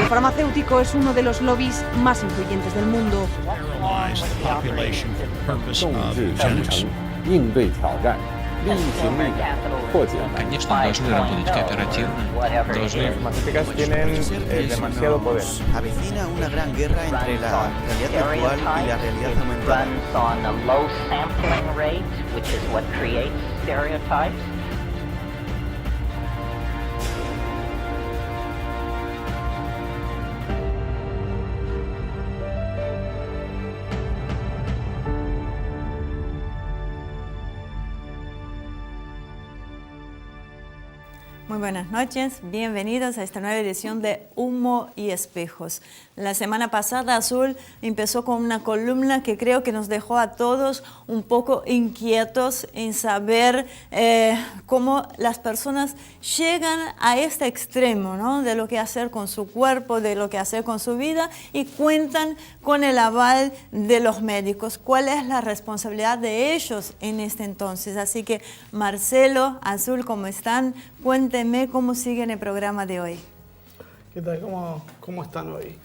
farmacéutico es uno de los lobbies más influyentes del mundo. 应对挑战，利益行力破解。 Конечно, должны работать кооперативно, должны... Farmacéuticas tienen demasiado poder. Avecina una gran guerra entre la realidad virtual y la realidad aumentada. Muy buenas noches, bienvenidos a esta nueva edición de Humo y Espejos. La semana pasada Azul empezó con una columna que creo que nos dejó a todos un poco inquietos en saber cómo las personas llegan a este extremo, ¿no? De lo que hacer con su cuerpo, de lo que hacer con su vida, y cuentan con el aval de los médicos. ¿Cuál es la responsabilidad de ellos en este entonces? Así que Marcelo, Azul, ¿cómo están? Cuéntenme cómo siguen el programa de hoy. ¿Qué tal? ¿Cómo están hoy?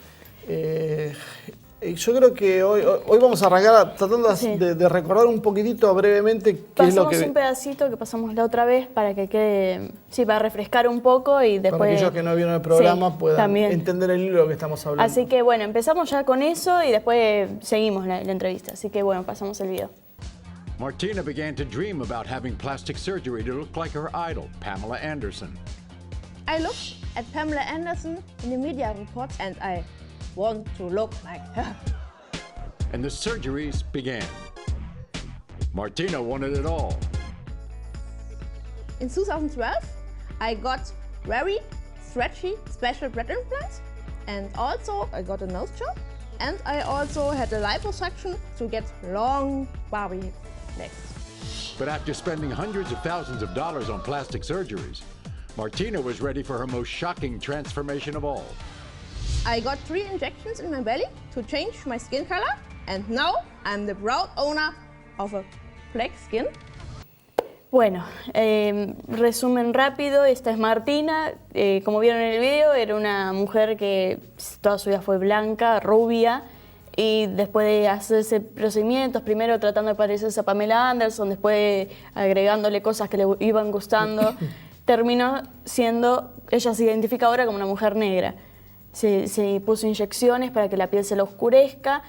Yo creo que hoy vamos a arrancar tratando de recordar un poquitito brevemente qué es lo que... Pasamos un pedacito que pasamos la otra vez para que quede, para refrescar un poco y después... Para aquellos que no vieron el programa puedan también entender el hilo que estamos hablando. Así que bueno, empezamos ya con eso y después seguimos la entrevista. Así que bueno, pasamos el video. Martina began to dream about having plastic surgery to look like her idol, Pamela Anderson. I looked at Pamela Anderson in the media reports and I want to look like her. And the surgeries began. Martina wanted it all. In 2012, I got very stretchy special breast implants and also I got a nose job and I also had a liposuction to get long Barbie legs. But after spending hundreds of thousands of dollars on plastic surgeries, Martina was ready for her most shocking transformation of all. I got 3 injections in my belly to change my skin color, and now I'm the proud owner of a black skin. Bueno, resumen rápido, esta es Martina. Como vieron en el video, era una mujer que toda su vida fue blanca, rubia, y después de hacerse procedimientos, primero tratando de parecerse a Pamela Anderson, después agregándole cosas que le iban gustando, terminó siendo, ella se identifica ahora como una mujer negra. Se puso inyecciones para que la piel se la oscurezca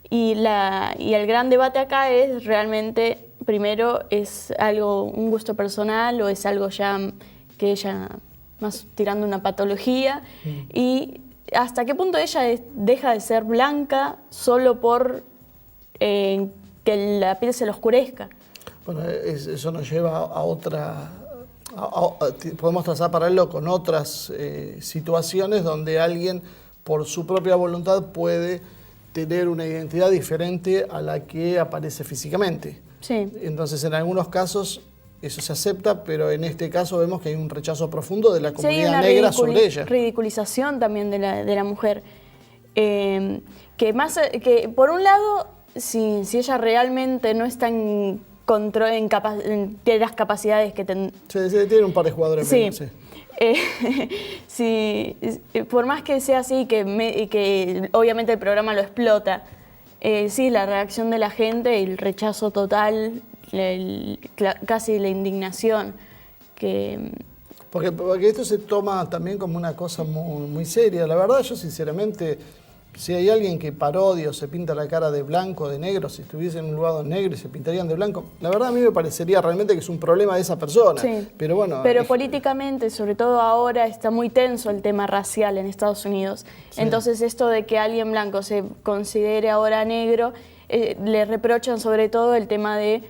y el gran debate acá es realmente, primero, ¿es algo, un gusto personal o es algo ya que ella, más tirando una patología? Y hasta qué punto ella deja de ser blanca solo por que la piel se la oscurezca. Bueno, eso nos lleva a otra... podemos trazar paralelo con otras situaciones donde alguien por su propia voluntad puede tener una identidad diferente a la que aparece físicamente. Sí. Entonces, en algunos casos eso se acepta, pero en este caso vemos que hay un rechazo profundo de la comunidad negra sobre ella. Ridiculización también de la mujer. Que por un lado, si ella realmente no está en tiene las capacidades que tiene un par de jugadores menos, sí. Por más que sea así, que obviamente el programa lo explota, sí, la reacción de la gente, el rechazo total, casi la indignación. Porque esto se toma también como una cosa muy, muy seria. La verdad, yo sinceramente... Si hay alguien que parodia o se pinta la cara de blanco, de negro, si estuviese en un lugar negro y se pintarían de blanco, la verdad a mí me parecería realmente que es un problema de esa persona. Sí. Pero bueno... Pero políticamente, sobre todo ahora, está muy tenso el tema racial en Estados Unidos. Sí. Entonces esto de que alguien blanco se considere ahora negro, le reprochan sobre todo el tema de...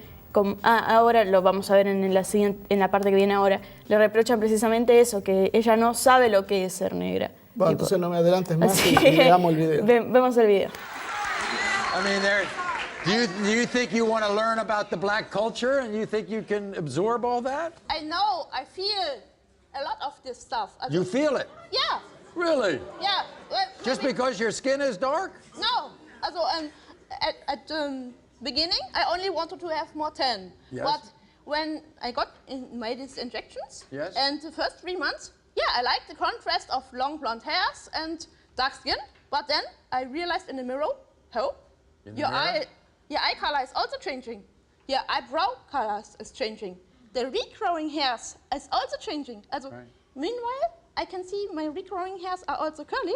ahora lo vamos a ver en la parte que viene ahora. Le reprochan precisamente eso, que ella no sabe lo que es ser negra. Bueno, entonces no me adelantes más y veamos el video. Vemos el video. I mean, do you think you want to learn about the black culture and you think you can absorb all that? I know, I feel a lot of this stuff. You feel it? Yeah. Really? Yeah. Just because your skin is dark? No. Also, at the beginning, I only wanted to have more tan. Yes. But when I made these injections, yes. and the first 3 months, yeah, I like the contrast of long blonde hairs and dark skin, but then I realized in the mirror, your eye color is also changing. Your eyebrow color is changing. The regrowing hairs is also changing. Also, meanwhile, I can see my regrowing hairs are also curly.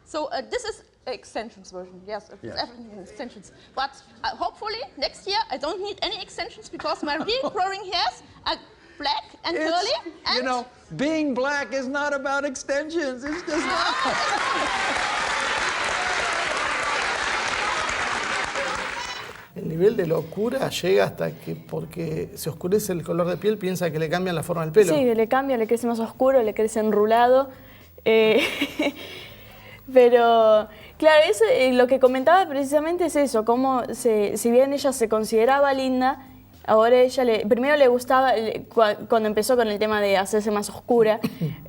So this is extensions version. Yes, everything extensions. But hopefully next year I don't need any extensions because my regrowing hairs are black and curly. And you know, being black is not about extensions. It's just not. El nivel de locura llega hasta que porque se oscurece el color de piel piensa que le cambian la forma del pelo. Sí, le cambia, le crece más oscuro, le crece enrulado. Pero, claro, eso, lo que comentaba precisamente es eso, cómo si bien ella se consideraba linda, ahora ella primero le gustaba, cuando empezó con el tema de hacerse más oscura,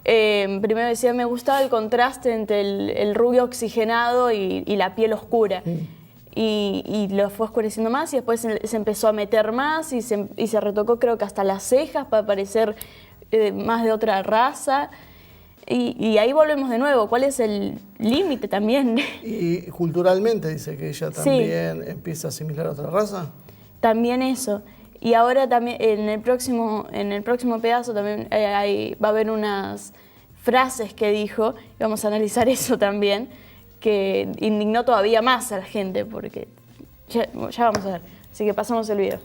primero decía, me gustaba el contraste entre el rubio oxigenado y la piel oscura. Y lo fue oscureciendo más y después se empezó a meter más y se retocó creo que hasta las cejas para parecer más de otra raza. Y ahí volvemos de nuevo, ¿cuál es el límite también? Y culturalmente dice que ella también empieza a asimilar a otra raza. También eso. Y ahora también en el próximo pedazo también va a haber unas frases que dijo, y vamos a analizar eso también, que indignó todavía más a la gente, porque ya vamos a ver. Así que pasamos el video.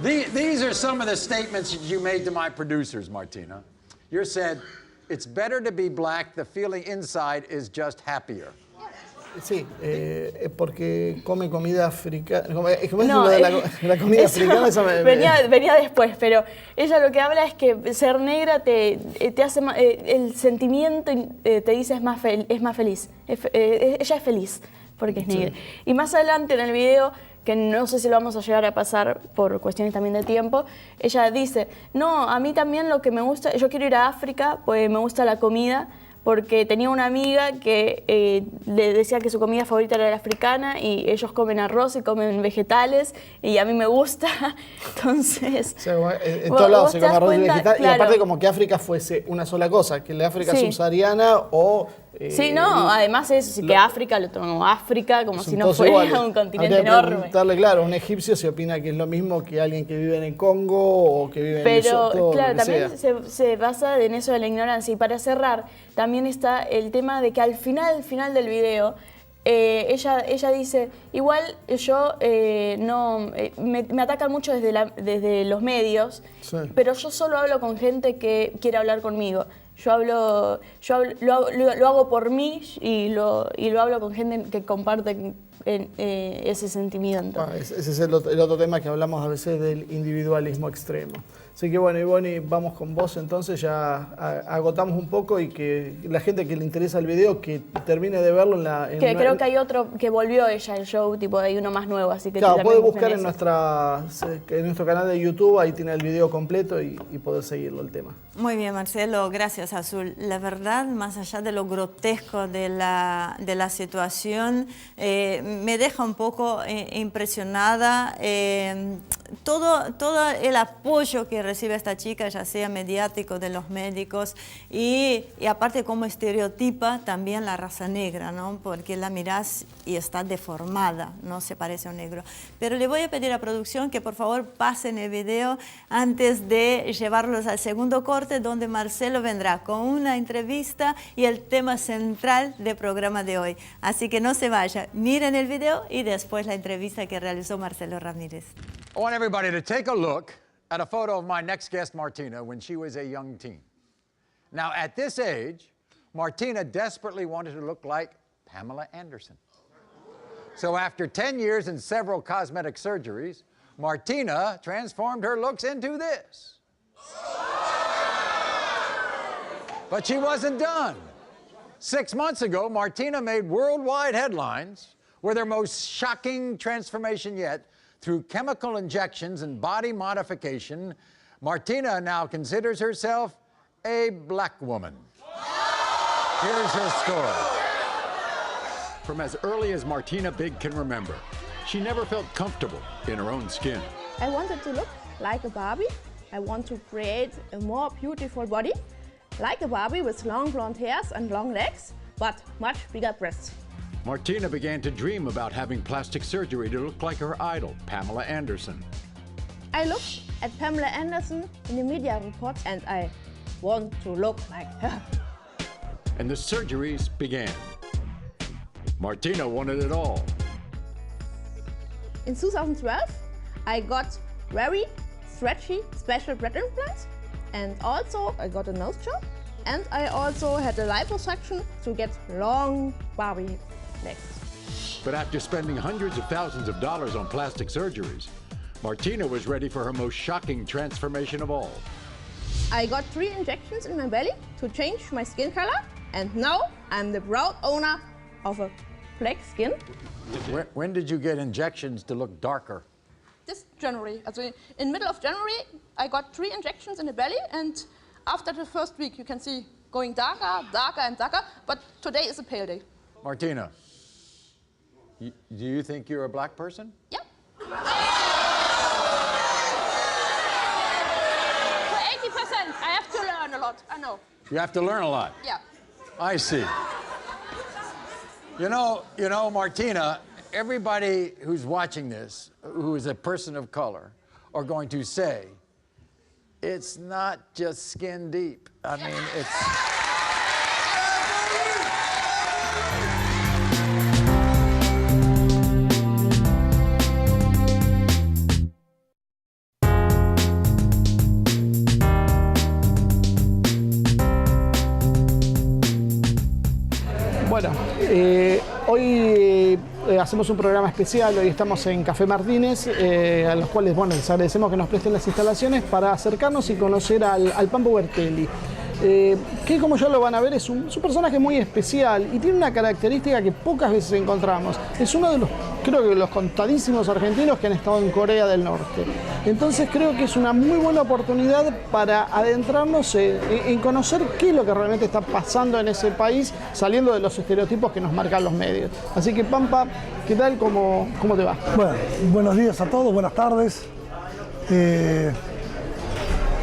These are some of the statements that you made to my producers, Martina. You said, it's better to be black, the feeling inside is just happier. Sí, porque come comida africana. ¿Cómo es lo de la comida africana? Venía después, pero ella lo que habla es que ser negra te hace el sentimiento, te dice es más feliz. Ella es feliz porque es negra. Y más adelante en el video, que no sé si lo vamos a llegar a pasar por cuestiones también de tiempo, ella dice, no, a mí también lo que me gusta, yo quiero ir a África, pues me gusta la comida, porque tenía una amiga que le decía que su comida favorita era la africana y ellos comen arroz y comen vegetales y a mí me gusta, entonces... O sea, en todos lados se come arroz y vegetal, claro. Y aparte como que África fuese una sola cosa, que la África subsahariana o... sí, no, además eso, sí que África lo tomamos África como si no fuera un continente enorme. Claro, un egipcio se opina que es lo mismo que alguien que vive en el Congo o que vive en Lesotho. Pero claro, también se basa en eso de la ignorancia. Y para cerrar, también está el tema de que al final del video, ella dice, igual yo me atacan mucho desde los medios, pero yo solo hablo con gente que quiere hablar conmigo. Yo lo hago por mí y lo hablo con gente que comparte ese sentimiento. Ese es el otro tema que hablamos a veces del individualismo extremo. Así que bueno, Ivonne, vamos con vos entonces, ya agotamos un poco y que la gente que le interesa el video que termine de verlo creo que hay otro que volvió ella el show, tipo hay uno más nuevo, así que claro, puede buscar en nuestro canal de YouTube, ahí tiene el video completo y poder seguirlo el tema. Muy bien, Marcelo, gracias, Azul. La verdad, más allá de lo grotesco de la situación, me deja un poco impresionada todo el apoyo que recibe esta chica, ya sea mediático de los médicos y aparte como estereotipa también la raza negra, ¿no? Porque la mirás y está deformada, no se parece a un negro. Pero le voy a pedir a producción que por favor pasen el video antes de llevarlos al segundo corte, donde Marcelo vendrá con una entrevista y el tema central del programa de hoy. Así que no se vaya, miren el video y después la entrevista que realizó Marcelo Ramírez. I want everybody to take a look at a photo of my next guest, Martina, when she was a young teen. Now, at this age, Martina desperately wanted to look like Pamela Anderson. So after 10 years and several cosmetic surgeries, Martina transformed her looks into this. But she wasn't done. 6 months ago, Martina made worldwide headlines with her most shocking transformation yet. Through chemical injections and body modification, Martina now considers herself a black woman. Here's her story. From as early as Martina Big can remember, she never felt comfortable in her own skin. I wanted to look like a Barbie. I want to create a more beautiful body, like a Barbie with long blonde hairs and long legs. but much bigger breasts. Martina began to dream about having plastic surgery to look like her idol, Pamela Anderson. I looked at Pamela Anderson in the media reports and I want to look like her. And the surgeries began. Martina wanted it all. In 2012, I got very stretchy special breast implants, and also I got a nose job, and I also had a liposuction to get long Barbie legs. But after spending hundreds of thousands of dollars on plastic surgeries, Martina was ready for her most shocking transformation of all. I got 3 injections in my belly to change my skin color, and now I'm the proud owner of a black skin. When did you get injections to look darker? This January, also in middle of January, I got 3 injections in the belly, and after the first week you can see going darker, darker and darker, but today is a pale day. Martina, do you think you're a black person? Yeah. For 80%, I have to learn a lot, I know. You have to learn a lot. Yeah. I see. You know, Martina, everybody who's watching this, who is a person of color, are going to say, it's not just skin deep. I mean, it's... Bueno, hoy hacemos un programa especial, hoy estamos en Café Martínez, a los cuales les agradecemos que nos presten las instalaciones para acercarnos y conocer al Pampa Ubertelli. Que como ya lo van a ver es un personaje muy especial y tiene una característica que pocas veces encontramos. Es uno de los, creo que los contadísimos argentinos que han estado en Corea del Norte. Entonces creo que es una muy buena oportunidad para adentrarnos en conocer qué es lo que realmente está pasando en ese país, saliendo de los estereotipos que nos marcan los medios. Así que Pampa, ¿qué tal? ¿Cómo te va? Bueno, buenos días a todos, buenas tardes.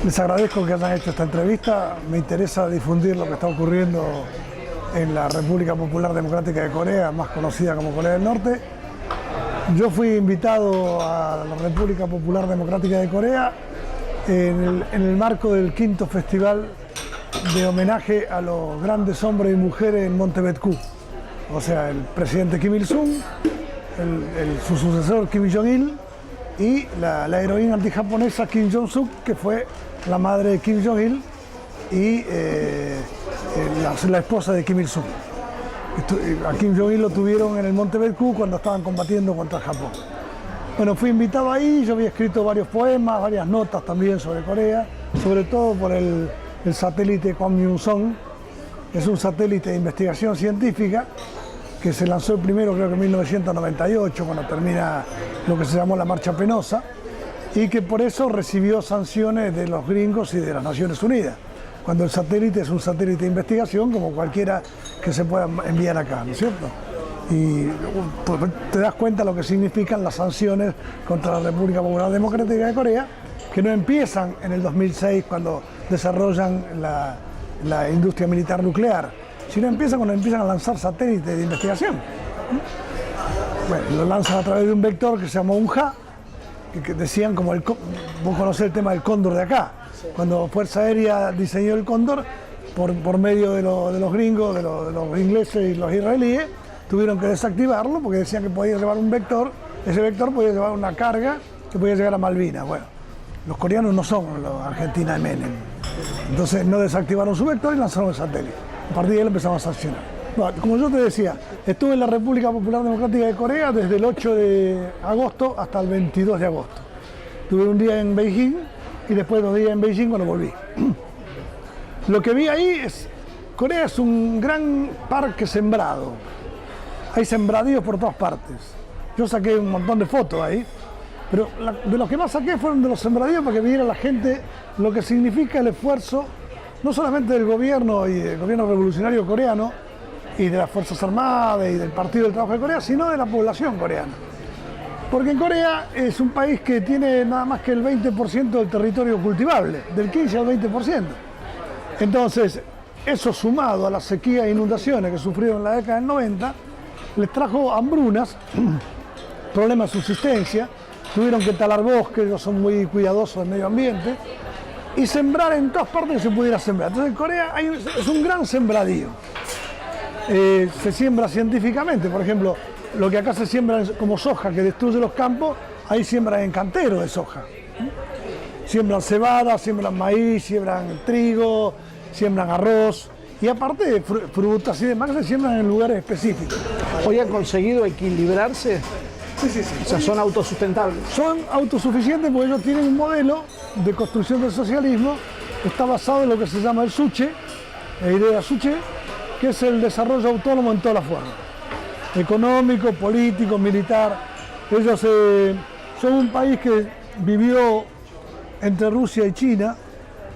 Les agradezco que hayan hecho esta entrevista. Me interesa difundir lo que está ocurriendo en la República Popular Democrática de Corea, más conocida como Corea del Norte. Yo fui invitado a la República Popular Democrática de Corea en el marco del 5º Festival de homenaje a los grandes hombres y mujeres en Montebetcú. O sea, el presidente Kim Il-sung, su sucesor Kim Jong-il y la heroína antijaponesa Kim Jong-suk, que fue la madre de Kim Jong-il y la esposa de Kim Il-sung. A Kim Jong-il lo tuvieron en el Monte Betcú cuando estaban combatiendo contra Japón. Bueno, fui invitado ahí, yo había escrito varios poemas, varias notas también sobre Corea, sobre todo por el satélite Kwangmyungsong. Es un satélite de investigación científica que se lanzó el primero, creo que en 1998, cuando termina lo que se llamó la Marcha Penosa, y que por eso recibió sanciones de los gringos y de las Naciones Unidas, cuando el satélite es un satélite de investigación como cualquiera que se pueda enviar acá, ¿no es cierto? Y pues, te das cuenta lo que significan las sanciones contra la República Popular Democrática de Corea, que no empiezan en el 2006 cuando desarrollan la industria militar nuclear, sino empiezan cuando empiezan a lanzar satélites de investigación. Bueno, lo lanzan a través de un vector que se llama UNHA, que decían como vos conocés el tema del cóndor de acá, cuando Fuerza Aérea diseñó el cóndor, por medio de los gringos, de los ingleses y los israelíes, tuvieron que desactivarlo porque decían que podía llevar un vector, ese vector podía llevar una carga que podía llegar a Malvinas. Bueno, los coreanos no son los Argentina de Menem, entonces no desactivaron su vector y lanzaron el satélite. A partir de ahí lo empezamos a sancionar. Bueno, como yo te decía, estuve en la República Popular Democrática de Corea desde el 8 de agosto hasta el 22 de agosto. Tuve un día en Beijing y después 2 días en Beijing cuando volví. Lo que vi ahí Corea es un gran parque sembrado. Hay sembradíos por todas partes. Yo saqué un montón de fotos ahí, pero de los que más saqué fueron de los sembradíos para que viera la gente lo que significa el esfuerzo, no solamente del gobierno y del gobierno revolucionario coreano y de las Fuerzas Armadas y del Partido del Trabajo de Corea, sino de la población coreana. Porque en Corea es un país que tiene nada más que el 20% del territorio cultivable, del 15 al 20%. Entonces, Eso sumado a la sequía e inundaciones que sufrieron en la década del 90, les trajo hambrunas, problemas de subsistencia, tuvieron que talar bosques, ellos son muy cuidadosos del medio ambiente, y sembrar en todas partes que se pudiera sembrar. Entonces en Corea es un gran sembradío. Se siembra científicamente, por ejemplo, lo que acá se siembra como soja que destruye los campos, ahí siembran en cantero de soja. Siembran cebada, siembran maíz, siembran trigo, siembran arroz y aparte frutas y demás se siembran en lugares específicos. ¿Hoy han conseguido equilibrarse? Sí. O sea, son autosustentables. Son autosuficientes porque ellos tienen un modelo de construcción del socialismo que está basado en lo que se llama el Suche, la idea Suche, que es el desarrollo autónomo en todas las formas. Económico, político, militar. Ellos son un país que vivió entre Rusia y China.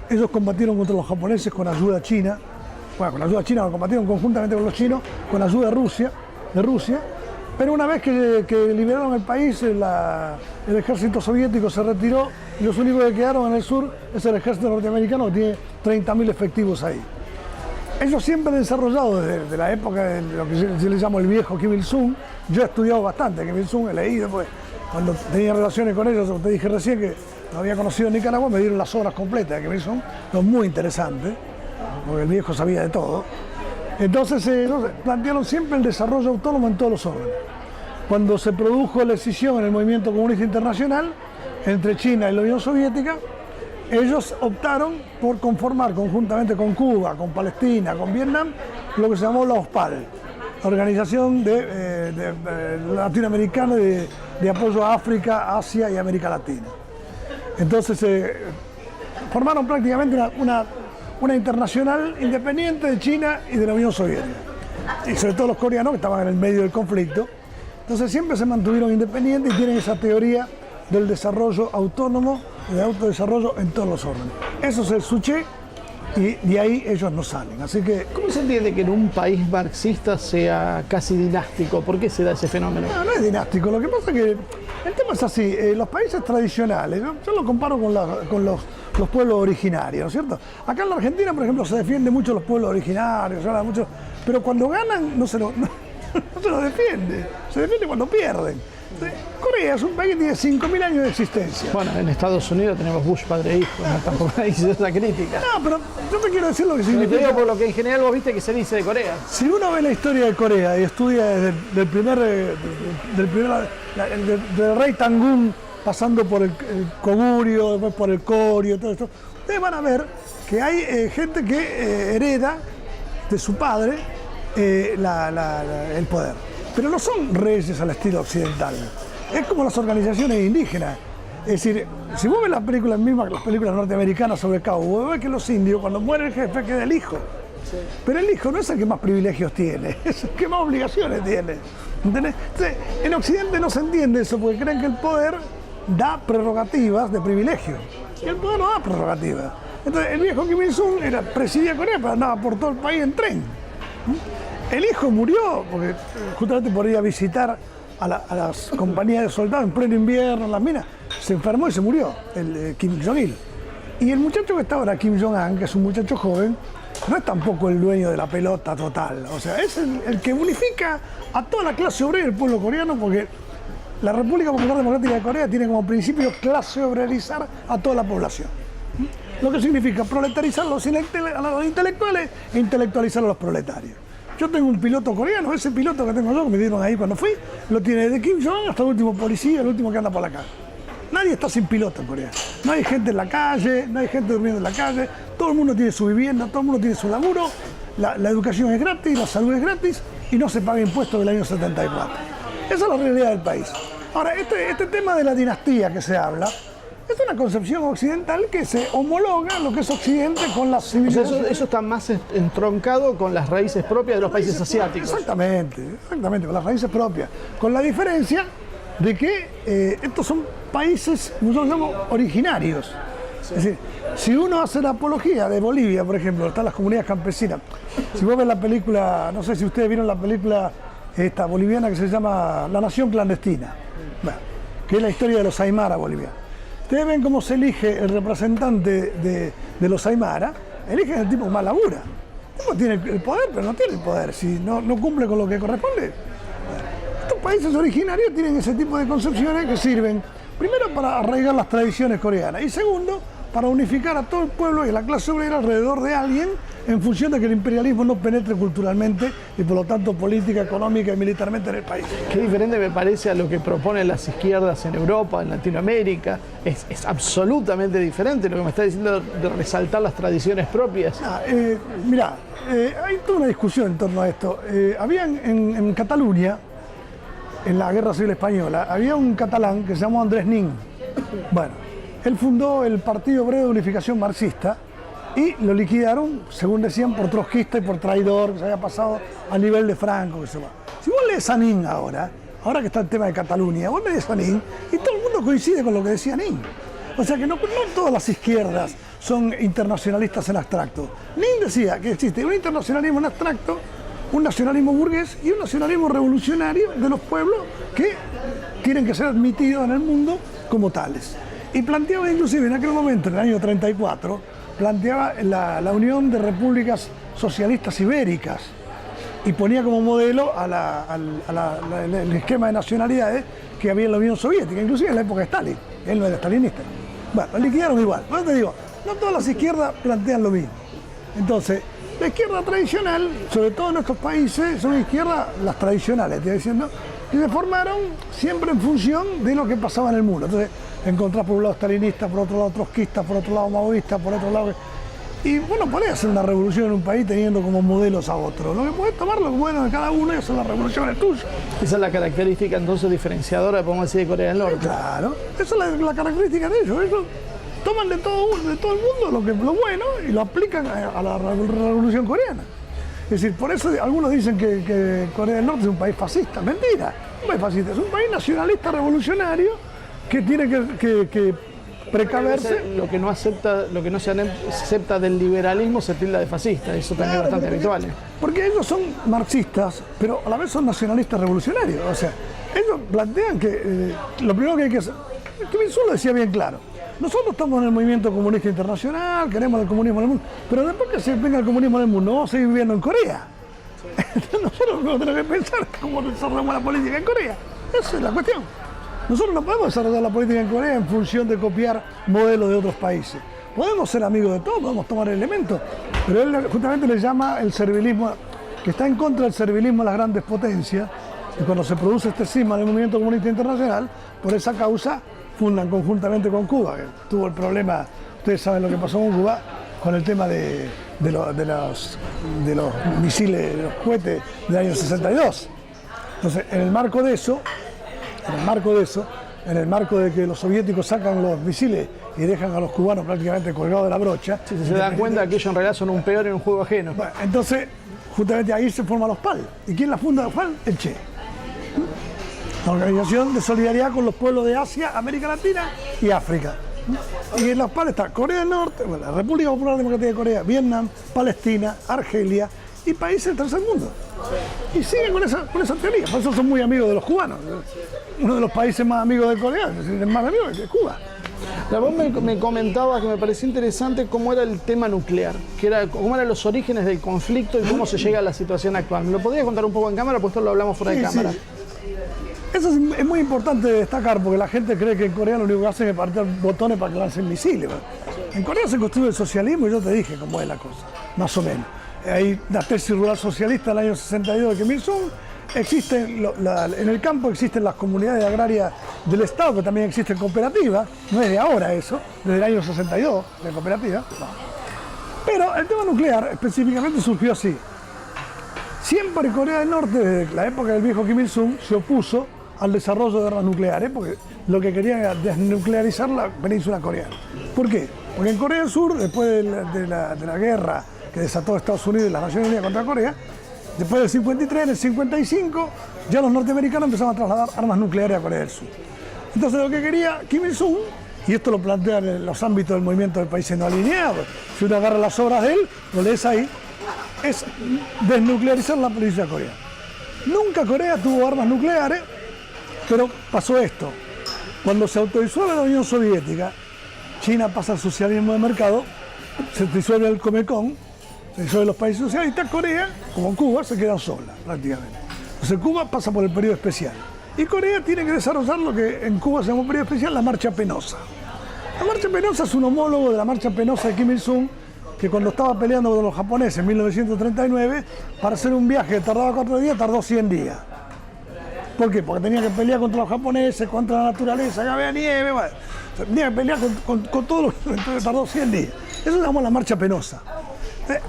Ellos combatieron contra los japoneses con ayuda china. Bueno, con ayuda china, combatieron conjuntamente con los chinos, con ayuda de Rusia. Pero una vez que liberaron el país, el ejército soviético se retiró y los únicos que quedaron en el sur es el ejército norteamericano, que tiene 30.000 efectivos ahí. Ellos siempre han desarrollado desde la época de lo que yo le llamo el viejo Kim Il-sung. Yo he estudiado bastante Kim Il-sung, he leído, pues, cuando tenía relaciones con ellos, te dije recién que no había conocido en Nicaragua, me dieron las obras completas de Kim Il-sung, son muy interesantes, porque el viejo sabía de todo. Entonces ellos plantearon siempre el desarrollo autónomo en todos los órdenes. Cuando se produjo la escisión en el movimiento comunista internacional entre China y la Unión Soviética, ellos optaron por conformar conjuntamente con Cuba, con Palestina, con Vietnam, lo que se llamó la OSPAL, la Organización Latinoamericana de Apoyo a África, Asia y América Latina. Entonces formaron prácticamente una internacional independiente de China y de la Unión Soviética. Y sobre todo los coreanos que estaban en el medio del conflicto. Entonces siempre se mantuvieron independientes y tienen esa teoría del desarrollo autónomo y de autodesarrollo en todos los órdenes. Eso es el Suche y de ahí ellos no salen. Así que, ¿cómo se entiende que en un país marxista sea casi dinástico? ¿Por qué se da ese fenómeno? No es dinástico. Lo que pasa es que el tema es así. Los países tradicionales, yo lo comparo con los pueblos originarios, ¿no es cierto? Acá en la Argentina, por ejemplo, se defiende mucho los pueblos originarios, pero cuando ganan no se lo defiende. Se defiende cuando pierden. Corea es un país que tiene 5.000 años de existencia. Bueno, en Estados Unidos tenemos Bush padre e hijo, no tampoco dice esa crítica. No, pero yo te quiero decir lo que significa. Te digo por lo que en general vos viste que se dice de Corea. Si uno ve la historia de Corea y estudia desde del rey Tangun, pasando por el Koguryo, después por el Koryo, todo esto, ustedes van a ver que hay gente que hereda de su padre el poder. Pero no son reyes al estilo occidental. Es como las organizaciones indígenas. Es decir, si vos ves las películas mismas, las películas norteamericanas sobre el cabo, vos ves que los indios, cuando muere el jefe, queda el hijo. Sí. Pero el hijo no es el que más privilegios tiene, es el que más obligaciones tiene. ¿Entendés? Entonces, en Occidente no se entiende eso, porque creen que el poder da prerrogativas de privilegio. Y el poder no da prerrogativas. Entonces, el viejo Kim Il-sung presidía Corea, pero andaba por todo el país en tren. El hijo murió porque justamente por ir a visitar a las compañías de soldados en pleno invierno, en las minas, se enfermó y se murió, el Kim Jong-il. Y el muchacho que está ahora, Kim Jong-un, que es un muchacho joven, no es tampoco el dueño de la pelota total. O sea, es el que unifica a toda la clase obrera del pueblo coreano, porque la República Popular Democrática de Corea tiene como principio clase obrerizar a toda la población. Lo que significa proletarizar a los intelectuales e intelectualizar a los proletarios. Yo tengo un piloto coreano, ese piloto que tengo yo, que me dieron ahí cuando fui, lo tiene desde Kim Jong hasta el último policía, el último que anda por la calle. Nadie está sin piloto en Corea. No hay gente en la calle, no hay gente durmiendo en la calle, todo el mundo tiene su vivienda, todo el mundo tiene su laburo, la educación es gratis, la salud es gratis y no se paga impuestos del año 74. Esa es la realidad del país. Ahora, este tema de la dinastía que se habla, es una concepción occidental que se homologa lo que es Occidente con las civilizaciones. O sea, eso está más entroncado con las raíces propias de los países asiáticos. Exactamente, con las raíces propias. Con la diferencia de que estos son países, nosotros llamamos originarios. Sí. Es decir, si uno hace la apología de Bolivia, por ejemplo, están las comunidades campesinas. Si vos ves la película, no sé si ustedes vieron la película esta boliviana que se llama La Nación Clandestina, bueno, que es la historia de los Aymara bolivianos. Ustedes ven cómo se elige el representante de los Aymara, eligen el tipo que más labura. tipo tiene el poder, pero no tiene el poder. Si no cumple con lo que corresponde. Estos países originarios tienen ese tipo de concepciones que sirven, primero, para arraigar las tradiciones coreanas y segundo, para unificar a todo el pueblo y a la clase obrera alrededor de alguien en función de que el imperialismo no penetre culturalmente y por lo tanto política, económica y militarmente en el país. Qué diferente me parece a lo que proponen las izquierdas en Europa, en Latinoamérica. Es absolutamente diferente lo que me está diciendo de resaltar las tradiciones propias. Mirá, hay toda una discusión en torno a esto. Había en Cataluña, en la Guerra Civil Española, había un catalán que se llamó Andrés Nin. Bueno, él fundó el Partido Obrero de Unificación Marxista y lo liquidaron, según decían, por trotskista y por traidor, que se había pasado a nivel de Franco. Que se va. Si vos lees a Nin ahora que está el tema de Cataluña, vos lees a Nin y todo el mundo coincide con lo que decía Nin. O sea que no todas las izquierdas son internacionalistas en abstracto. Nin decía que existe un internacionalismo en abstracto, un nacionalismo burgués y un nacionalismo revolucionario de los pueblos que tienen que ser admitidos en el mundo como tales. Y planteaba inclusive en aquel momento, en el año 34, planteaba la Unión de Repúblicas Socialistas Ibéricas y ponía como modelo el esquema de nacionalidades que había en la Unión Soviética, inclusive en la época de Stalin. Él no era stalinista. Bueno, lo liquidaron igual. Por eso te digo, no todas las izquierdas plantean lo mismo. Entonces, la izquierda tradicional, sobre todo en nuestros países, son izquierdas las tradicionales, estoy diciendo, que se formaron siempre en función de lo que pasaba en el mundo. Entonces, encontrás por un lado stalinistas, por otro lado trotskistas, por otro lado maoístas, por otro lado... Y bueno, podés hacer una revolución en un país teniendo como modelos a otros. Lo que podés tomar lo bueno de cada uno y hacer la revolución es tuya. Esa es la característica entonces diferenciadora, podemos decir, de Corea del Norte. Claro, esa es la característica de ellos. Ellos toman de todo el mundo lo bueno y lo aplican a la revolución coreana. Es decir, por eso algunos dicen que Corea del Norte es un país fascista. Mentira, un país fascista, es un país nacionalista revolucionario que tiene que precaverse. Lo que no se acepta del liberalismo se tilda de fascista, eso también es bastante habitual. Porque ellos son marxistas, pero a la vez son nacionalistas revolucionarios. O sea, ellos plantean que lo primero que hay que hacer, Kim Il-sung lo decía bien claro, nosotros estamos en el movimiento comunista internacional, queremos el comunismo en el mundo, pero después que se venga el comunismo en el mundo, vamos a seguir viviendo en Corea. Nosotros no tenemos que pensar cómo desarrollamos la política en Corea. Esa es la cuestión. Nosotros no podemos desarrollar la política en Corea en función de copiar modelos de otros países. Podemos ser amigos de todos, podemos tomar elementos, pero él justamente le llama el servilismo, que está en contra del servilismo de las grandes potencias, y cuando se produce este cisma del movimiento comunista internacional, por esa causa fundan conjuntamente con Cuba, que tuvo el problema, ustedes saben lo que pasó con Cuba, con el tema de los misiles, de los cohetes del año 62. Entonces, en el marco de que los soviéticos sacan los misiles y dejan a los cubanos prácticamente colgados de la brocha, si se dan cuenta que ellos en realidad son un peor en un juego ajeno. Bueno, entonces, justamente ahí se forman los PAL. ¿Y quién la funda los PAL? El Che. La Organización de Solidaridad con los Pueblos de Asia, América Latina y África. Y en los PAL está Corea del Norte, la República Popular Democrática de Corea, Vietnam, Palestina, Argelia y países del tercer mundo. Y siguen con esa teoría, por eso son muy amigos de los cubanos. Uno de los países más amigos de Corea, es más amigo que Cuba. Vos me comentabas que me pareció interesante cómo era el tema nuclear, cómo eran los orígenes del conflicto y cómo se llega a la situación actual. ¿Me lo podrías contar un poco en cámara? Pues esto lo hablamos fuera de cámara. Sí. Eso es muy importante destacar porque la gente cree que en Corea lo único que hacen es apretar botones para que lancen misiles. En Corea se construye el socialismo y yo te dije cómo es la cosa, más o menos. Hay la tesis rural socialista del año 62 de Kim Il-sung. En el campo existen las comunidades agrarias del Estado, que también existen cooperativas. No es de ahora eso, desde el año 62, de cooperativas. No. Pero el tema nuclear específicamente surgió así. Siempre Corea del Norte, desde la época del viejo Kim Il-sung, se opuso al desarrollo de armas nucleares, porque lo que querían era desnuclearizar la península coreana. ¿Por qué? Porque en Corea del Sur, después de la guerra que desató Estados Unidos y las Naciones Unidas contra Corea, después del 53, en el 55, ya los norteamericanos empezaron a trasladar armas nucleares a Corea del Sur. Entonces lo que quería Kim Il-sung, y esto lo plantea en los ámbitos del movimiento del país no alineado, si uno agarra las obras de él, lo lees ahí, es desnuclearizar la península coreana. Nunca Corea tuvo armas nucleares, pero pasó esto. Cuando se autodisuelve la Unión Soviética, China pasa al socialismo de mercado, se disuelve el Comecon, Eso de los países socialistas, Corea, como Cuba, se queda sola prácticamente. Entonces Cuba pasa por el periodo especial. Y Corea tiene que desarrollar lo que en Cuba se llama periodo especial, la marcha penosa. La marcha penosa es un homólogo de la marcha penosa de Kim Il-sung, que cuando estaba peleando con los japoneses en 1939, para hacer un viaje que tardaba 4 días, tardó 100 días. ¿Por qué? Porque tenía que pelear contra los japoneses, contra la naturaleza, que había nieve, bueno, tenía que pelear con todo lo que entonces tardó 100 días. Eso se llama la marcha penosa.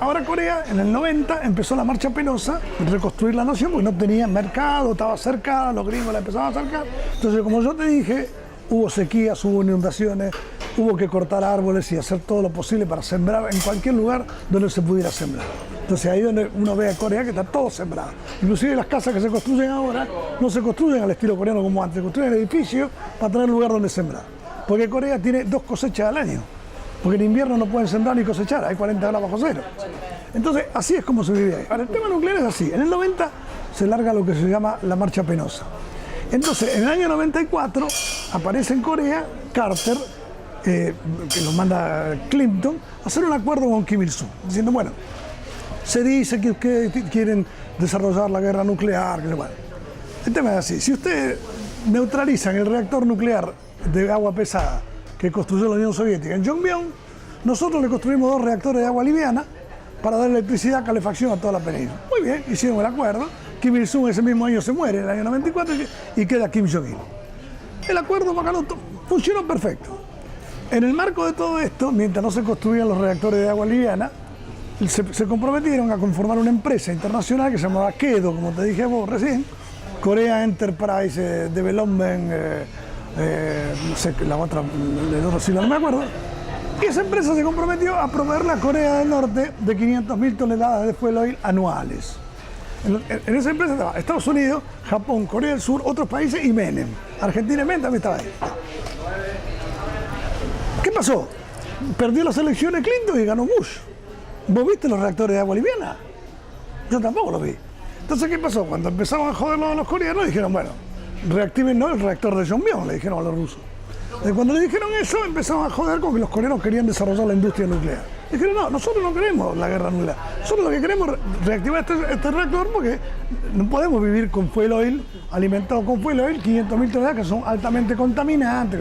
Ahora Corea, en el 90, empezó la marcha penosa, reconstruir la nación, porque no tenía mercado, estaba cercada, los gringos la empezaban a acercar. Entonces, como yo te dije, hubo sequías, hubo inundaciones, hubo que cortar árboles y hacer todo lo posible para sembrar en cualquier lugar donde se pudiera sembrar. Entonces ahí donde uno ve a Corea que está todo sembrado. Inclusive las casas que se construyen ahora no se construyen al estilo coreano como antes, se construyen edificios para tener lugar donde sembrar. Porque Corea tiene 2 cosechas al año. Porque en invierno no pueden sembrar ni cosechar, hay 40 grados bajo cero. Entonces así es como se vive ahí. Ahora el tema nuclear es así. En el 90 se larga lo que se llama la marcha penosa. Entonces en el año 94 aparece en Corea Carter, que lo manda Clinton, a hacer un acuerdo con Kim Il-sung, diciendo, bueno, se dice que ustedes quieren desarrollar la guerra nuclear, que bueno. El tema es así, si ustedes neutralizan el reactor nuclear de agua pesada que construyó la Unión Soviética en Yongbyon, nosotros le construimos 2 reactores de agua liviana para dar electricidad, calefacción a toda la península. Muy bien, hicieron el acuerdo, Kim Il-sung ese mismo año se muere, en el año 94, y queda Kim Jong-il. El acuerdo bacano, funcionó perfecto. En el marco de todo esto, mientras no se construían los reactores de agua liviana, se comprometieron a conformar una empresa internacional que se llamaba KEDO, como te dije vos recién, Korea Enterprise Development, no sé, la otra, el otro siglo no me acuerdo, y esa empresa se comprometió a proveerle a Corea del Norte de 500.000 toneladas de fuel oil anuales. En esa empresa estaba Estados Unidos, Japón, Corea del Sur, otros países y Menem. Argentina y Menem también estaba ahí. ¿Qué pasó? Perdió las elecciones Clinton y ganó Bush. ¿Vos viste los reactores de agua liviana? Yo tampoco los vi. Entonces, ¿qué pasó? Cuando empezaron a joderlo a los coreanos, dijeron, bueno, reactiven el reactor de Yongbyon, le dijeron a los rusos. Y cuando le dijeron eso, empezaron a joder con que los coreanos querían desarrollar la industria nuclear. Dijeron, no, nosotros no queremos la guerra nuclear. Nosotros lo que queremos es reactivar este reactor porque no podemos vivir con fuel oil, alimentado con fuel oil, 500.000 toneladas que son altamente contaminantes.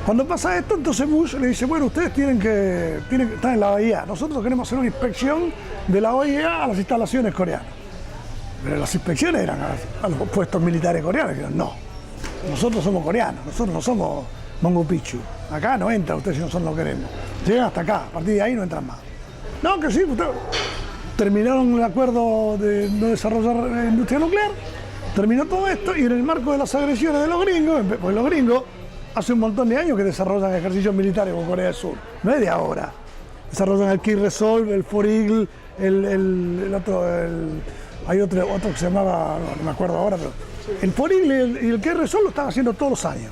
Cuando pasa esto, entonces Bush le dice, bueno, ustedes tienen que estar en la OEA. Nosotros queremos hacer una inspección de la OEA a las instalaciones coreanas. Pero las inspecciones eran a los puestos militares coreanos. Dijeron, no, nosotros somos coreanos, nosotros no somos Mongo Picchu. Acá no entran ustedes si nosotros no queremos. Llegan hasta acá, a partir de ahí no entran más. No, que sí, ustedes terminaron el acuerdo de no desarrollar industria nuclear, terminó todo esto y en el marco de las agresiones de los gringos, pues los gringos hace un montón de años que desarrollan ejercicios militares con Corea del Sur, no es de ahora. Desarrollan el Key Resolve, el For Eagle, hay otro que se llamaba, no me acuerdo ahora, pero el For Eagle y el Key Resolve lo están haciendo todos los años.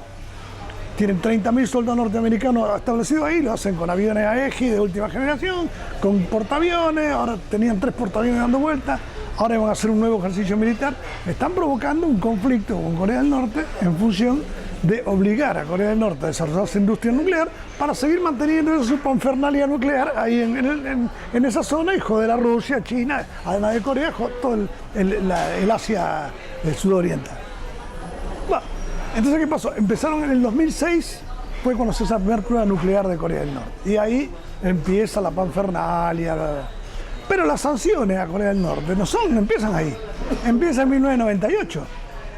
Tienen 30.000 soldados norteamericanos establecidos ahí, lo hacen con aviones Aegis de última generación, con portaaviones, ahora tenían 3 portaaviones dando vueltas, ahora van a hacer un nuevo ejercicio militar. Están provocando un conflicto con Corea del Norte en función de obligar a Corea del Norte a desarrollar su industria nuclear para seguir manteniendo su panfernalia nuclear ahí en esa zona y joder a Rusia, China, además de Corea, todo el Asia sudoriental. Bueno, entonces, ¿qué pasó? Empezaron en el 2006, fue cuando se hizo la primera prueba nuclear de Corea del Norte. Y ahí empieza la panfernalia. Pero las sanciones a Corea del Norte no empiezan ahí. Empieza en 1998.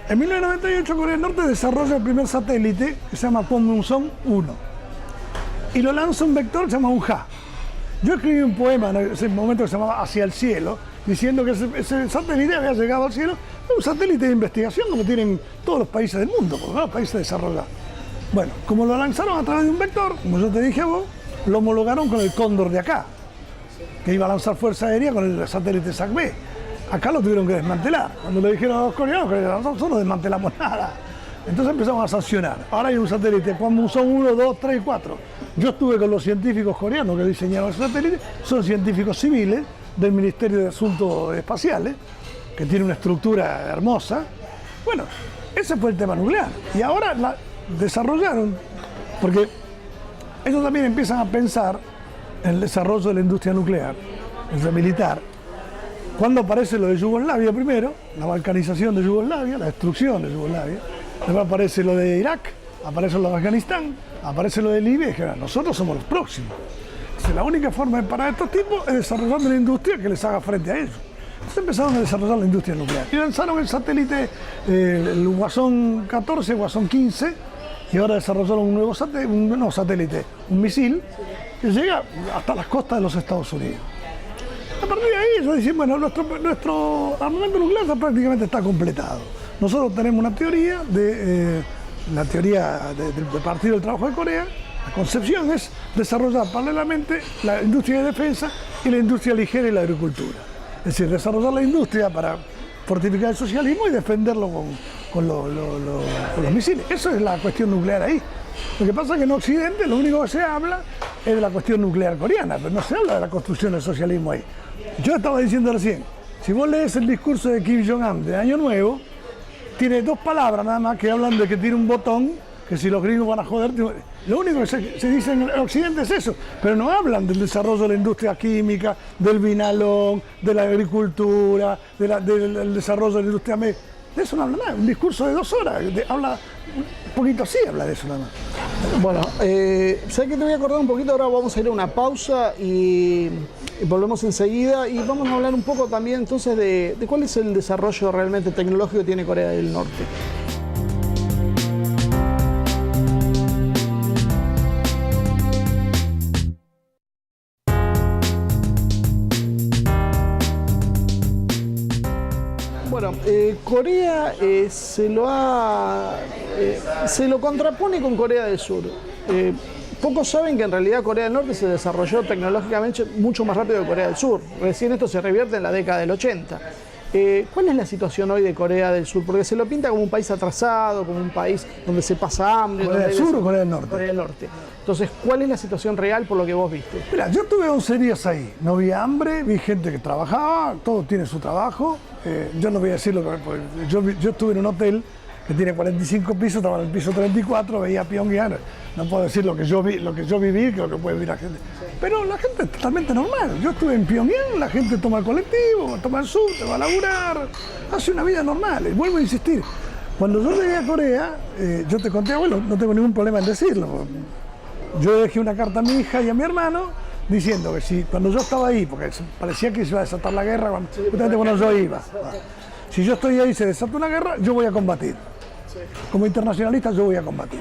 En 1998 Corea del Norte desarrolla el primer satélite que se llama Kwangmun-song 1 y lo lanza un vector que se llama Un-ha. Yo escribí un poema en ese momento que se llamaba Hacia el cielo, diciendo que ese satélite había llegado al cielo, un satélite de investigación como tienen todos los países del mundo, porque los países desarrollados. Bueno, como lo lanzaron a través de un vector, como yo te dije a vos, lo homologaron con el Cóndor de acá, que iba a lanzar fuerza aérea con el satélite SAC-B. Acá lo tuvieron que desmantelar. Cuando le dijeron a los coreanos que nosotros no desmantelamos nada. Entonces empezamos a sancionar. Ahora hay un satélite, Kwangmun-song 1, 2, 3 y 4. Yo estuve con los científicos coreanos que diseñaron ese satélite. Son científicos civiles del Ministerio de Asuntos Espaciales, que tiene una estructura hermosa. Bueno, ese fue el tema nuclear. Y ahora la desarrollaron, porque ellos también empiezan a pensar en el desarrollo de la industria nuclear militar, cuando aparece lo de Yugoslavia primero, la balcanización de Yugoslavia, la destrucción de Yugoslavia, después aparece lo de Irak, aparece lo de Afganistán, aparece lo de Libia, y dijeron, nosotros somos los próximos. Entonces, la única forma de parar a estos tipos es desarrollando una industria que les haga frente a ellos. Entonces empezaron a desarrollar la industria nuclear y lanzaron el satélite, el Guasón 14, Guasón 15, y ahora desarrollaron un nuevo satélite, un misil que llega hasta las costas de los Estados Unidos. A partir de ahí ellos dicen, bueno, nuestro armamento nuclear ya prácticamente está completado. Nosotros tenemos una teoría del Partido del Trabajo de Corea. La concepción es desarrollar paralelamente la industria de defensa y la industria ligera y la agricultura. Es decir, desarrollar la industria para fortificar el socialismo y defenderlo con los misiles. Eso es la cuestión nuclear ahí. Lo que pasa es que en Occidente lo único que se habla es de la cuestión nuclear coreana, pero no se habla de la construcción del socialismo ahí. Yo estaba diciendo recién, si vos lees el discurso de Kim Jong-un de Año Nuevo, tiene 2 palabras nada más que hablan de que tiene un botón, que si los gringos van a joder, lo único que se dice en el Occidente es eso, pero no hablan del desarrollo de la industria química, del vinalón, de la agricultura, del desarrollo de la industria médica. De eso no habla nada, un discurso de 2 horas, habla un poquito así, habla de eso nada más. Bueno, sé que te voy a acordar un poquito, ahora vamos a ir a una pausa y volvemos enseguida y vamos a hablar un poco también entonces de cuál es el desarrollo realmente tecnológico que tiene Corea del Norte. Bueno, Corea se lo contrapone con Corea del Sur. Pocos saben que en realidad Corea del Norte se desarrolló tecnológicamente mucho más rápido que Corea del Sur. Recién esto se revierte en la década del 80. ¿Cuál es la situación hoy de Corea del Sur? Porque se lo pinta como un país atrasado, como un país donde se pasa hambre. ¿Corea del Sur o Corea del Norte? Corea del Norte. Entonces, ¿cuál es la situación real por lo que vos viste? Mira, yo tuve 11 días ahí. No vi hambre, vi gente que trabajaba, todos tienen su trabajo. Yo no voy a decirlo, yo estuve en un hotel que tiene 45 pisos, estaba en el piso 34, veía Pyongyang. No puedo decir lo que yo viví, que lo que puede vivir la gente. Pero la gente es totalmente normal. Yo estuve en Pyongyang, la gente toma el colectivo, toma el subte, va a laburar, hace una vida normal. Y vuelvo a insistir, cuando yo llegué a Corea, yo te conté, abuelo, no tengo ningún problema en decirlo. Yo dejé una carta a mi hija y a mi hermano diciendo que si cuando yo estaba ahí, porque parecía que se iba a desatar la guerra justamente cuando yo iba. Si yo estoy ahí y se desata una guerra, yo voy a combatir. Como internacionalista yo voy a combatir.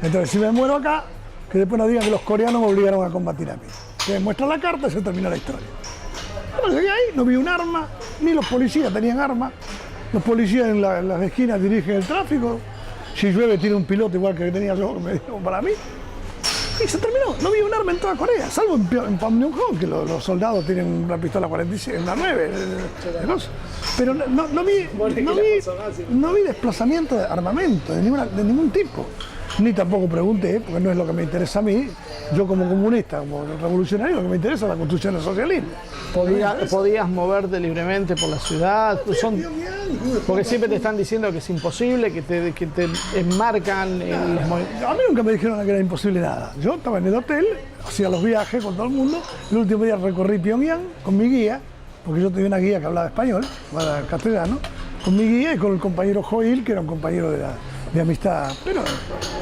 Entonces, si me muero acá, que después no digan que los coreanos me obligaron a combatir a mí. Se muestra la carta y se termina la historia. Bueno, llegué ahí, no vi un arma, ni los policías tenían armas. Los policías en las esquinas dirigen el tráfico. Si llueve tiene un piloto igual que tenía yo, que me dio para mí. Y se terminó, no vi un arma en toda Corea, salvo en Panmunjom, que los soldados tienen una pistola 46, una 9, pero no vi desplazamiento de armamento de ningún tipo. Ni tampoco pregunté, porque no es lo que me interesa a mí. Yo como comunista, como revolucionario, lo que me interesa es la construcción del socialismo. ¿Podías moverte libremente por la ciudad? Porque siempre te están diciendo que es imposible, que te enmarcan los movimientos. A mí nunca me dijeron que era imposible nada. Yo estaba en el hotel, hacía los viajes con todo el mundo. El último día recorrí Pyongyang con mi guía, porque yo tenía una guía que hablaba español, castellano, con mi guía y con el compañero Joil, que era un compañero de amistad. Pero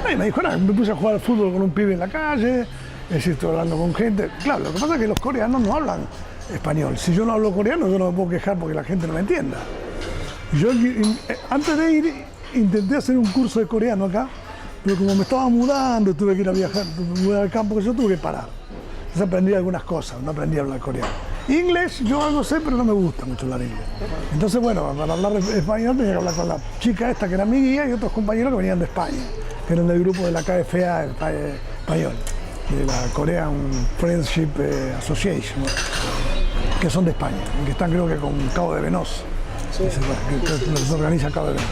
nadie me dijo nada. Me puse a jugar al fútbol con un pibe en la calle, estoy hablando con gente. Claro, lo que pasa es que los coreanos no hablan español. Si yo no hablo coreano, yo no me puedo quejar porque la gente no me entienda. Yo, antes de ir, intenté hacer un curso de coreano acá, pero como me estaba mudando, tuve que ir a viajar, mudar al campo, que yo tuve que parar. Entonces aprendí algunas cosas, no aprendí a hablar coreano. Inglés, yo algo sé, pero no me gusta mucho hablar inglés. Entonces, bueno, para hablar español tenía que hablar con la chica esta que era mi guía y otros compañeros que venían de España, que eran del grupo de la KFA español, de la Korean Friendship Association, que son de España, que están creo que con Cabo de Venoz, que se organiza Cabo de Venoz.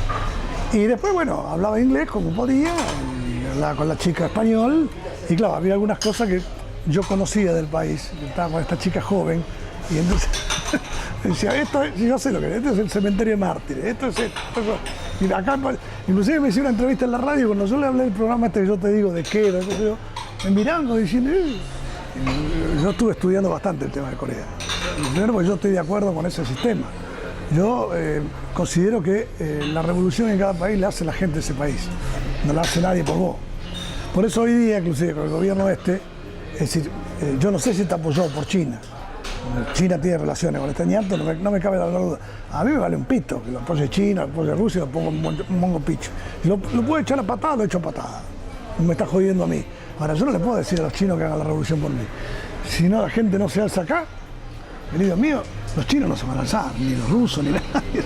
Y después, bueno, hablaba inglés como podía, hablaba con la chica español, y claro, había algunas cosas que yo conocía del país, estaba con esta chica joven, y entonces decía, yo sé lo que es, esto es el cementerio de mártires, esto es esto. Y acá, inclusive me hicieron una entrevista en la radio, cuando yo le hablé del programa este que yo te digo, de qué era, me miraban como diciendo, yo estuve estudiando bastante el tema de Corea. Primero porque yo estoy de acuerdo con ese sistema. Yo considero que la revolución en cada país la hace la gente de ese país, no la hace nadie por vos. Por eso hoy día, inclusive con el gobierno es decir, yo no sé si está apoyado por China. China tiene relaciones con este ñato, no me cabe la menor duda. A mí me vale un pito, que lo apoye China, lo apoye Rusia, lo pongo un mongo picho. Si lo puedo echar a patada, lo echo a patada. Me está jodiendo a mí. Ahora, yo no le puedo decir a los chinos que hagan la revolución por mí. Si no, la gente no se alza acá, querido mío, los chinos no se van a alzar, ni los rusos, ni nadie.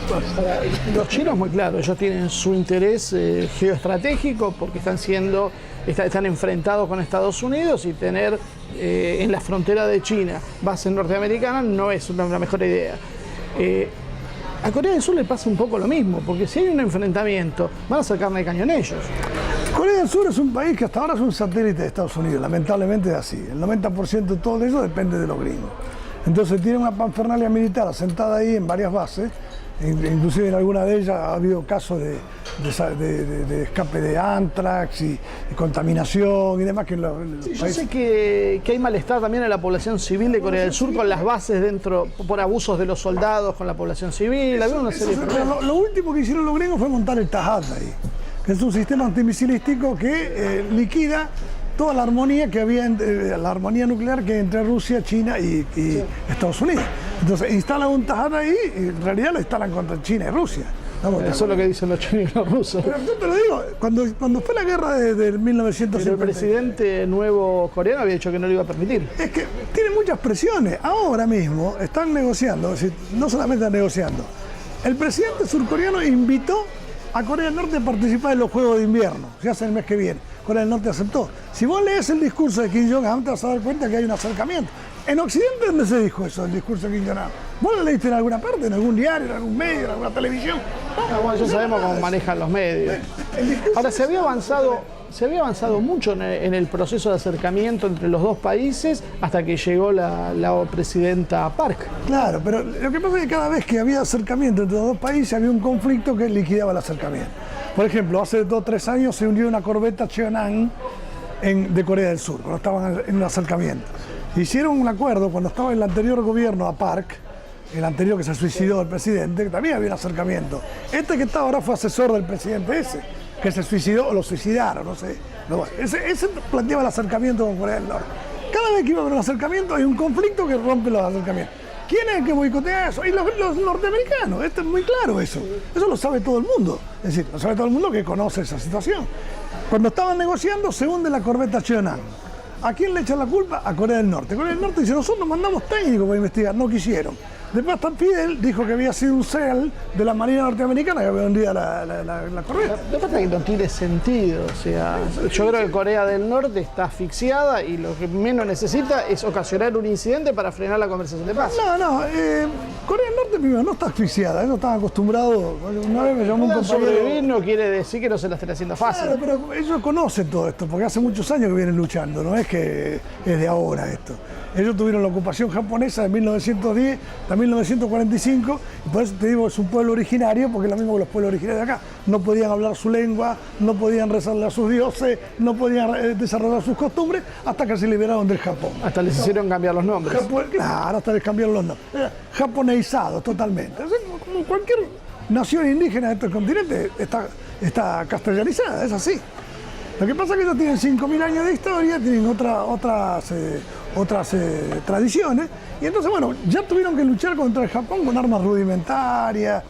Los chinos, muy claro, ellos tienen su interés geoestratégico porque están enfrentados con Estados Unidos y tener en la frontera de China bases norteamericanas no es la mejor idea. A Corea del Sur le pasa un poco lo mismo, porque si hay un enfrentamiento, van a hacer carne de cañón ellos. Corea del Sur es un país que hasta ahora es un satélite de Estados Unidos, lamentablemente es así. El 90% de todo eso depende de los gringos. Entonces tiene una panfernalia militar asentada ahí en varias bases, inclusive en alguna de ellas ha habido casos de escape de antrax y contaminación y demás. Yo sé que hay malestar también en la población civil de Corea del Sur con las bases dentro, por abusos de los soldados con la población civil. Lo último que hicieron los gringos fue montar el Tajat ahí, que es un sistema antimisilístico que liquida toda la armonía que había, la armonía nuclear que hay entre Rusia, China y Estados Unidos. Entonces instalan un Tajat ahí y en realidad lo instalan contra China y Rusia. Eso es lo que dicen los chinos y los rusos. Pero yo te lo digo, cuando fue la guerra de 1950... Pero el presidente nuevo coreano había dicho que no lo iba a permitir. Es que tiene muchas presiones. Ahora mismo están negociando, es decir, no solamente están negociando. El presidente surcoreano invitó a Corea del Norte a participar en los Juegos de Invierno. Se hace el mes que viene. Corea del Norte aceptó. Si vos lees el discurso de Kim Jong-un, te vas a dar cuenta que hay un acercamiento. En Occidente, ¿dónde se dijo eso, el discurso de Kim Jong-un? ¿Vos lo leíste en alguna parte, en algún diario, en algún medio, en alguna televisión? Bueno, ya sabemos cómo manejan los medios. Ahora, se había avanzado mucho en el proceso de acercamiento entre los dos países hasta que llegó la presidenta Park. Claro, pero lo que pasa es que cada vez que había acercamiento entre los dos países había un conflicto que liquidaba el acercamiento. Por ejemplo, hace 2 o 3 años se hundió una corbeta Cheonan de Corea del Sur, cuando estaban en un acercamiento. Hicieron un acuerdo cuando estaba en el anterior gobierno a Park, el anterior que se suicidó el presidente, que también había un acercamiento. Este que está ahora fue asesor del presidente ese, que se suicidó o lo suicidaron, no sé. No, ese planteaba el acercamiento con Corea del Norte. Cada vez que iba a haber un acercamiento hay un conflicto que rompe los acercamientos. ¿Quién es el que boicotea eso? Y los norteamericanos, esto es muy claro eso. Eso lo sabe todo el mundo. Es decir, lo sabe todo el mundo que conoce esa situación. Cuando estaban negociando se hunde la corbeta Cheonan. ¿A quién le echan la culpa? A Corea del Norte. Corea del Norte dice, nosotros mandamos técnicos para investigar, no quisieron. Después hasta Fidel dijo que había sido un SEAL de la Marina norteamericana que había hundido la corbeta. Lo que pasa es que no tiene sentido. O sea, yo creo que Corea del Norte está asfixiada y lo que menos necesita es ocasionar un incidente para frenar la conversación de paz. No, Corea del Norte primero no está asfixiada, ellos están acostumbrados. Una vez me llamó un compañero. Sobrevivir no quiere decir que no se la estén haciendo fácil. Claro, pero ellos conocen todo esto, porque hace muchos años que vienen luchando, no es que es de ahora esto. Ellos tuvieron la ocupación japonesa de 1910 a 1945, y por eso te digo, es un pueblo originario, porque es lo mismo que los pueblos originarios de acá. No podían hablar su lengua, no podían rezarle a sus dioses, no podían desarrollar sus costumbres, hasta que se liberaron del Japón. Hasta les hicieron cambiar los nombres. Claro, hasta les cambiaron los nombres. Japoneizados totalmente. O sea, como cualquier nación indígena de este continente está castellanizada, es así. Lo que pasa es que ellos tienen 5.000 años de historia, tienen otras tradiciones, y entonces, bueno, ya tuvieron que luchar contra el Japón con armas rudimentarias.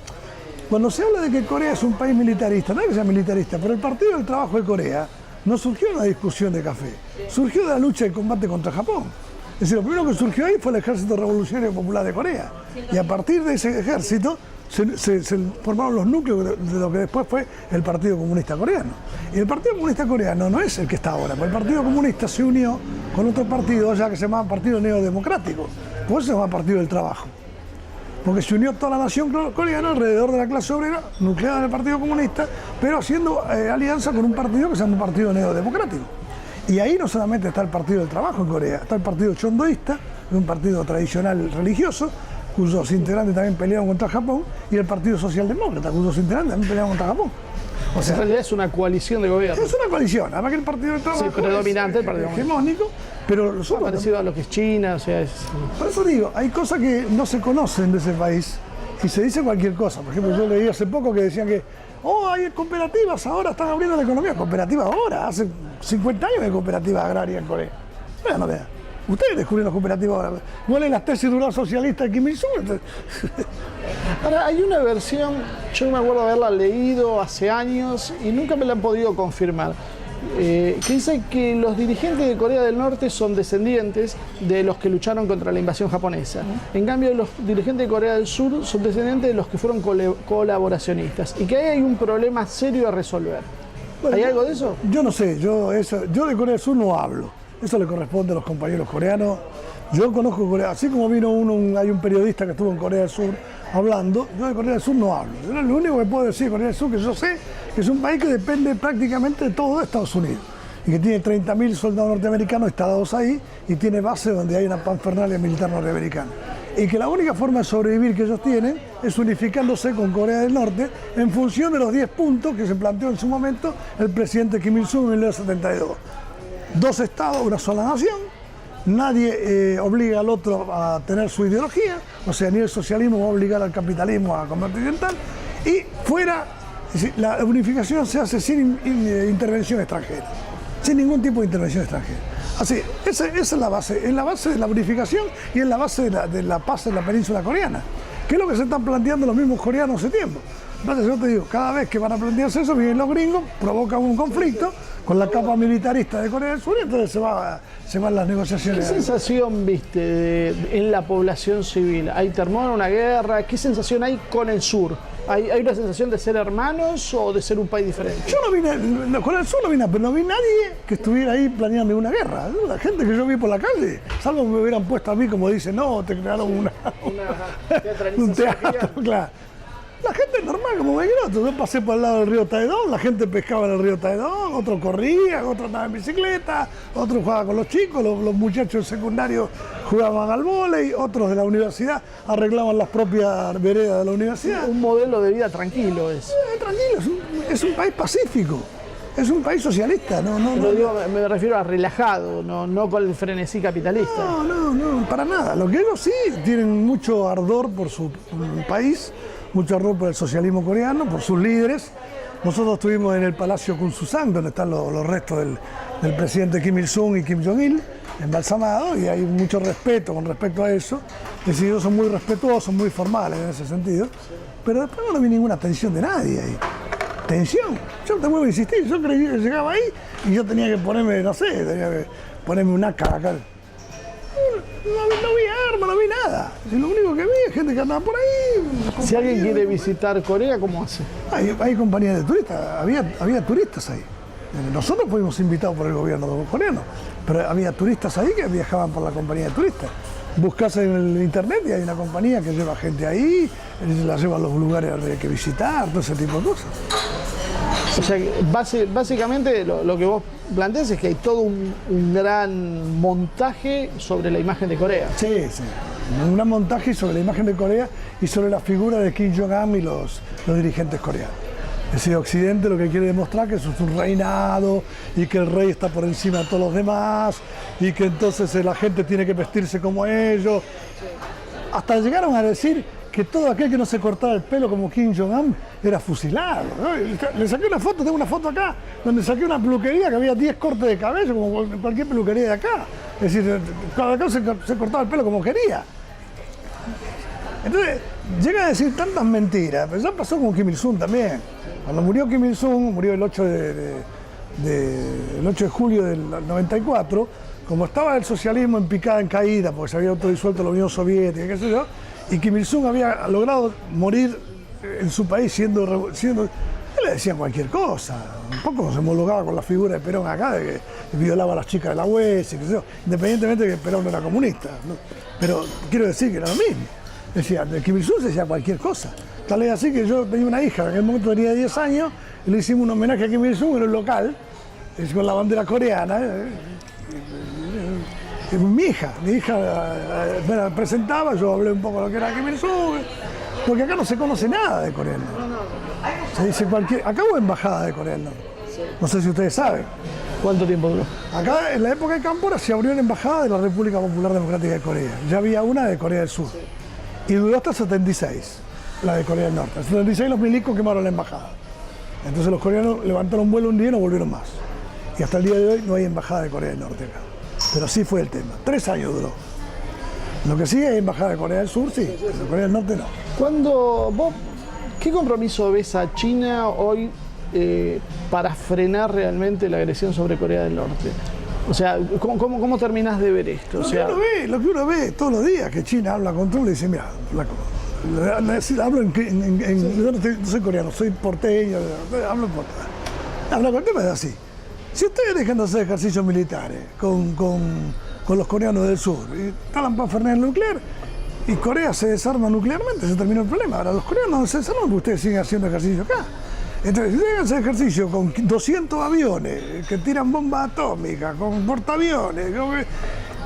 Cuando se habla de que Corea es un país militarista, no es que sea militarista, pero el Partido del Trabajo de Corea no surgió de una discusión de café, surgió de la lucha de combate contra Japón. Es decir, lo primero que surgió ahí fue el Ejército Revolucionario Popular de Corea, y a partir de ese ejército se formaron los núcleos de lo que después fue el Partido Comunista Coreano. Y el Partido Comunista Coreano no es el que está ahora, porque el Partido Comunista se unió con otro partido ya que se llamaba Partido Neodemocrático, por eso se llama Partido del Trabajo. Porque se unió toda la nación coreana alrededor de la clase obrera, nucleada en el Partido Comunista, pero haciendo alianza con un partido que se llama Partido Neodemocrático. Y ahí no solamente está el Partido del Trabajo en Corea, está el Partido Chondoísta, un partido tradicional religioso, cuyos integrantes también pelearon contra Japón, y el Partido Socialdemócrata, cuyos integrantes también pelearon contra Japón. O sea, en realidad es una coalición de gobierno. Es una coalición, además que el Partido del Trabajo predominante, el partido hegemónico, Pero los otros parecido a lo que es China, o sea, por eso digo, hay cosas que no se conocen de ese país y se dice cualquier cosa. Por ejemplo, yo leí hace poco que decían que hay cooperativas ahora, están abriendo la economía. ¿Cooperativas ahora? Hace 50 años hay cooperativas agrarias en Corea. No vean. Ustedes descubrieron las cooperativas ahora. ¿Cuál es la tesis de una socialista de Kim Il-sung? Ahora, hay una versión, yo me acuerdo haberla leído hace años y nunca me la han podido confirmar, que dice que los dirigentes de Corea del Norte son descendientes de los que lucharon contra la invasión japonesa. En cambio, los dirigentes de Corea del Sur son descendientes de los que fueron colaboracionistas y que ahí hay un problema serio a resolver. Bueno, ¿Hay algo de eso? Yo no sé, yo de Corea del Sur no hablo. Eso le corresponde a los compañeros coreanos. Yo conozco Corea, así como hay un periodista que estuvo en Corea del Sur hablando, yo de Corea del Sur no hablo. Yo lo único que puedo decir de Corea del Sur, que yo sé, que es un país que depende prácticamente de todo de Estados Unidos y que tiene 30.000 soldados norteamericanos instalados ahí y tiene bases donde hay una panfernalia militar norteamericana. Y que la única forma de sobrevivir que ellos tienen es unificándose con Corea del Norte en función de los 10 puntos que se planteó en su momento el presidente Kim Il-sung en 1972. 2 estados, una sola nación, nadie obliga al otro a tener su ideología, o sea, ni el socialismo va a obligar al capitalismo a convertirse en tal, y fuera, la unificación se hace sin intervención extranjera, sin ningún tipo de intervención extranjera. Así, esa es la base de la unificación y es la base de la paz en la península coreana, que es lo que se están planteando los mismos coreanos hace tiempo. Entonces yo te digo, cada vez que van a plantearse eso, vienen los gringos, provocan un conflicto con la capa militarista de Corea del Sur y entonces se van las negociaciones. ¿Qué sensación viste en la población civil? ¿Hay temor a una guerra? ¿Qué sensación hay con el sur? ¿Hay una sensación de ser hermanos o de ser un país diferente? Yo con el sur no vi nada, pero no vi nadie que estuviera ahí planeando una guerra. La gente que yo vi por la calle, salvo que me hubieran puesto a mí como dicen, no, te crearon un teatro, claro. La gente normal como cualquier otro. Yo pasé por el lado del río Taedong, la gente pescaba en el río Taedong, otros corrían, otros andaban en bicicleta, otros jugaban con los chicos, los muchachos secundarios jugaban al vóley, otros de la universidad arreglaban las propias veredas de la universidad. Un modelo de vida tranquilo es. Tranquilo, es un país pacífico. Es un país socialista, me refiero a relajado, no con el frenesí capitalista. No, para nada. Lo que ellos sí tienen mucho ardor por su país, mucho ardor por el socialismo coreano, por sus líderes. Nosotros estuvimos en el Palacio Kunsusan, donde están los restos del presidente Kim Il-sung y Kim Jong-il, embalsamados, y hay mucho respeto con respecto a eso. Es decir, ellos son muy respetuosos, muy formales en ese sentido, pero después no vi ninguna tensión de nadie ahí. Tensión. Yo te vuelvo a insistir, yo creí que llegaba ahí y yo tenía que ponerme, no sé, tenía que ponerme una AK acá. No vi armas, no vi nada. Lo único que vi es gente que andaba por ahí. Si alguien quiere visitar Corea, ¿cómo hace? Hay compañías de turistas, había turistas ahí. Nosotros fuimos invitados por el gobierno coreano, pero había turistas ahí que viajaban por la compañía de turistas. Buscas en el internet y hay una compañía que lleva gente ahí, la lleva a los lugares que visitar, todo ese tipo de cosas. O sea, básicamente lo que vos planteás es que hay todo un gran montaje sobre la imagen de Corea. Sí. Un gran montaje sobre la imagen de Corea y sobre la figura de Kim Jong-un y los dirigentes coreanos. Es decir, Occidente lo que quiere demostrar que eso es un reinado y que el rey está por encima de todos los demás y que entonces la gente tiene que vestirse como ellos. Hasta llegaron a decir que todo aquel que no se cortara el pelo como Kim Jong-un era fusilado, ¿no? Le saqué una foto, tengo una foto acá, donde saqué una peluquería que había 10 cortes de cabello, como cualquier peluquería de acá. Es decir, cada uno se cortaba el pelo como quería. Entonces, llega a decir tantas mentiras, pero ya pasó con Kim Il-sung también. Cuando murió Kim Il-sung, murió el 8 de julio del 94, como estaba el socialismo en picada, en caída, porque se había autodisuelto la Unión Soviética, qué sé yo, y Kim Il-sung había logrado morir en su país siendo él le decía cualquier cosa, un poco se homologaba con la figura de Perón acá, de que violaba a las chicas de la UES, independientemente de que Perón no era comunista, ¿no? Pero quiero decir que era lo mismo. Decía, de Kim Il-sung se decía cualquier cosa. Tal es así que yo tenía una hija, en aquel momento tenía 10 años, y le hicimos un homenaje a Kim Il-sung en un local, con la bandera coreana. Mi hija me la presentaba, yo hablé un poco de lo que era Kim Il-sung, porque acá no se conoce nada de Corea del Norte. Se dice acá hubo embajada de Corea del Norte. No sé si ustedes saben. ¿Cuánto tiempo duró? Acá, en la época de Cámpora, se abrió la embajada de la República Popular Democrática de Corea. Ya había una de Corea del Sur. Y duró hasta el 76, la de Corea del Norte. En el 76 los milicos quemaron la embajada. Entonces los coreanos levantaron vuelo un día y no volvieron más. Y hasta el día de hoy no hay embajada de Corea del Norte acá. Pero sí fue el tema. 3 años duró. Lo que sí hay embajada de Corea del Sur, sí. De Corea del Norte no. ¿Qué compromiso ves a China hoy para frenar realmente la agresión sobre Corea del Norte? O sea, ¿cómo terminás de ver esto? O sea, lo que uno ve todos los días, que China habla con Trump y dice, mira, hablo yo no soy coreano, soy porteño, hablo en porteño. Habla con el tema es así. Si ustedes dejan de hacer ejercicios militares con los coreanos del sur y talan para frenar el nuclear, y Corea se desarma nuclearmente, se terminó el problema. Ahora los coreanos no se desarman porque ustedes siguen haciendo ejercicio acá. Entonces, si ustedes hacen ejercicio con 200 aviones que tiran bombas atómicas, con portaaviones,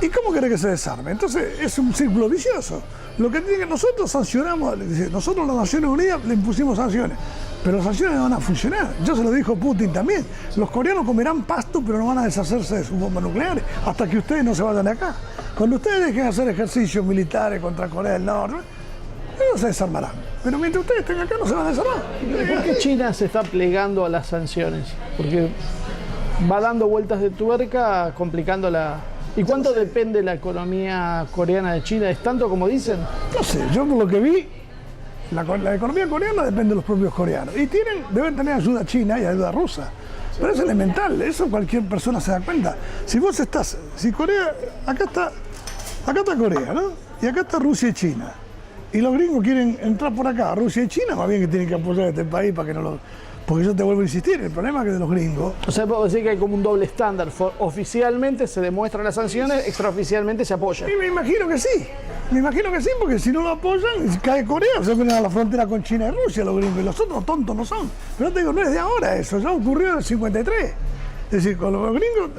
¿y cómo quiere que se desarme? Entonces es un círculo vicioso. Lo que tiene que nosotros sancionamos, nosotros las Naciones Unidas le impusimos sanciones, pero las sanciones no van a funcionar. Ya se lo dijo Putin también. Los coreanos comerán pasto, pero no van a deshacerse de sus bombas nucleares hasta que ustedes no se vayan de acá. Cuando ustedes dejen de hacer ejercicios militares contra Corea del Norte, ellos se desarmarán. Pero mientras ustedes estén acá no se van a desarmar. ¿Por qué China se está plegando a las sanciones? Porque va dando vueltas de tuerca, complicando la... ¿Y cuánto depende la economía coreana de China? ¿Es tanto como dicen? No sé, yo por lo que vi, la economía coreana depende de los propios coreanos. Y deben tener ayuda china y ayuda rusa. Pero es elemental, eso cualquier persona se da cuenta. Si Corea, acá está Corea, ¿no? Y acá está Rusia y China. Y los gringos quieren entrar por acá, Rusia y China, más bien que tienen que apoyar a este país para que no lo... Porque yo te vuelvo a insistir, el problema es que de los gringos... O sea, puedo decir que hay como un doble estándar. Oficialmente se demuestran las sanciones, extraoficialmente se apoya. Y me imagino que sí, porque si no lo apoyan, cae Corea, se vienen a la frontera con China y Rusia los gringos, y los otros tontos no son. Pero te digo, no es de ahora eso, ya ocurrió en el 53. Es decir, cuando los gringos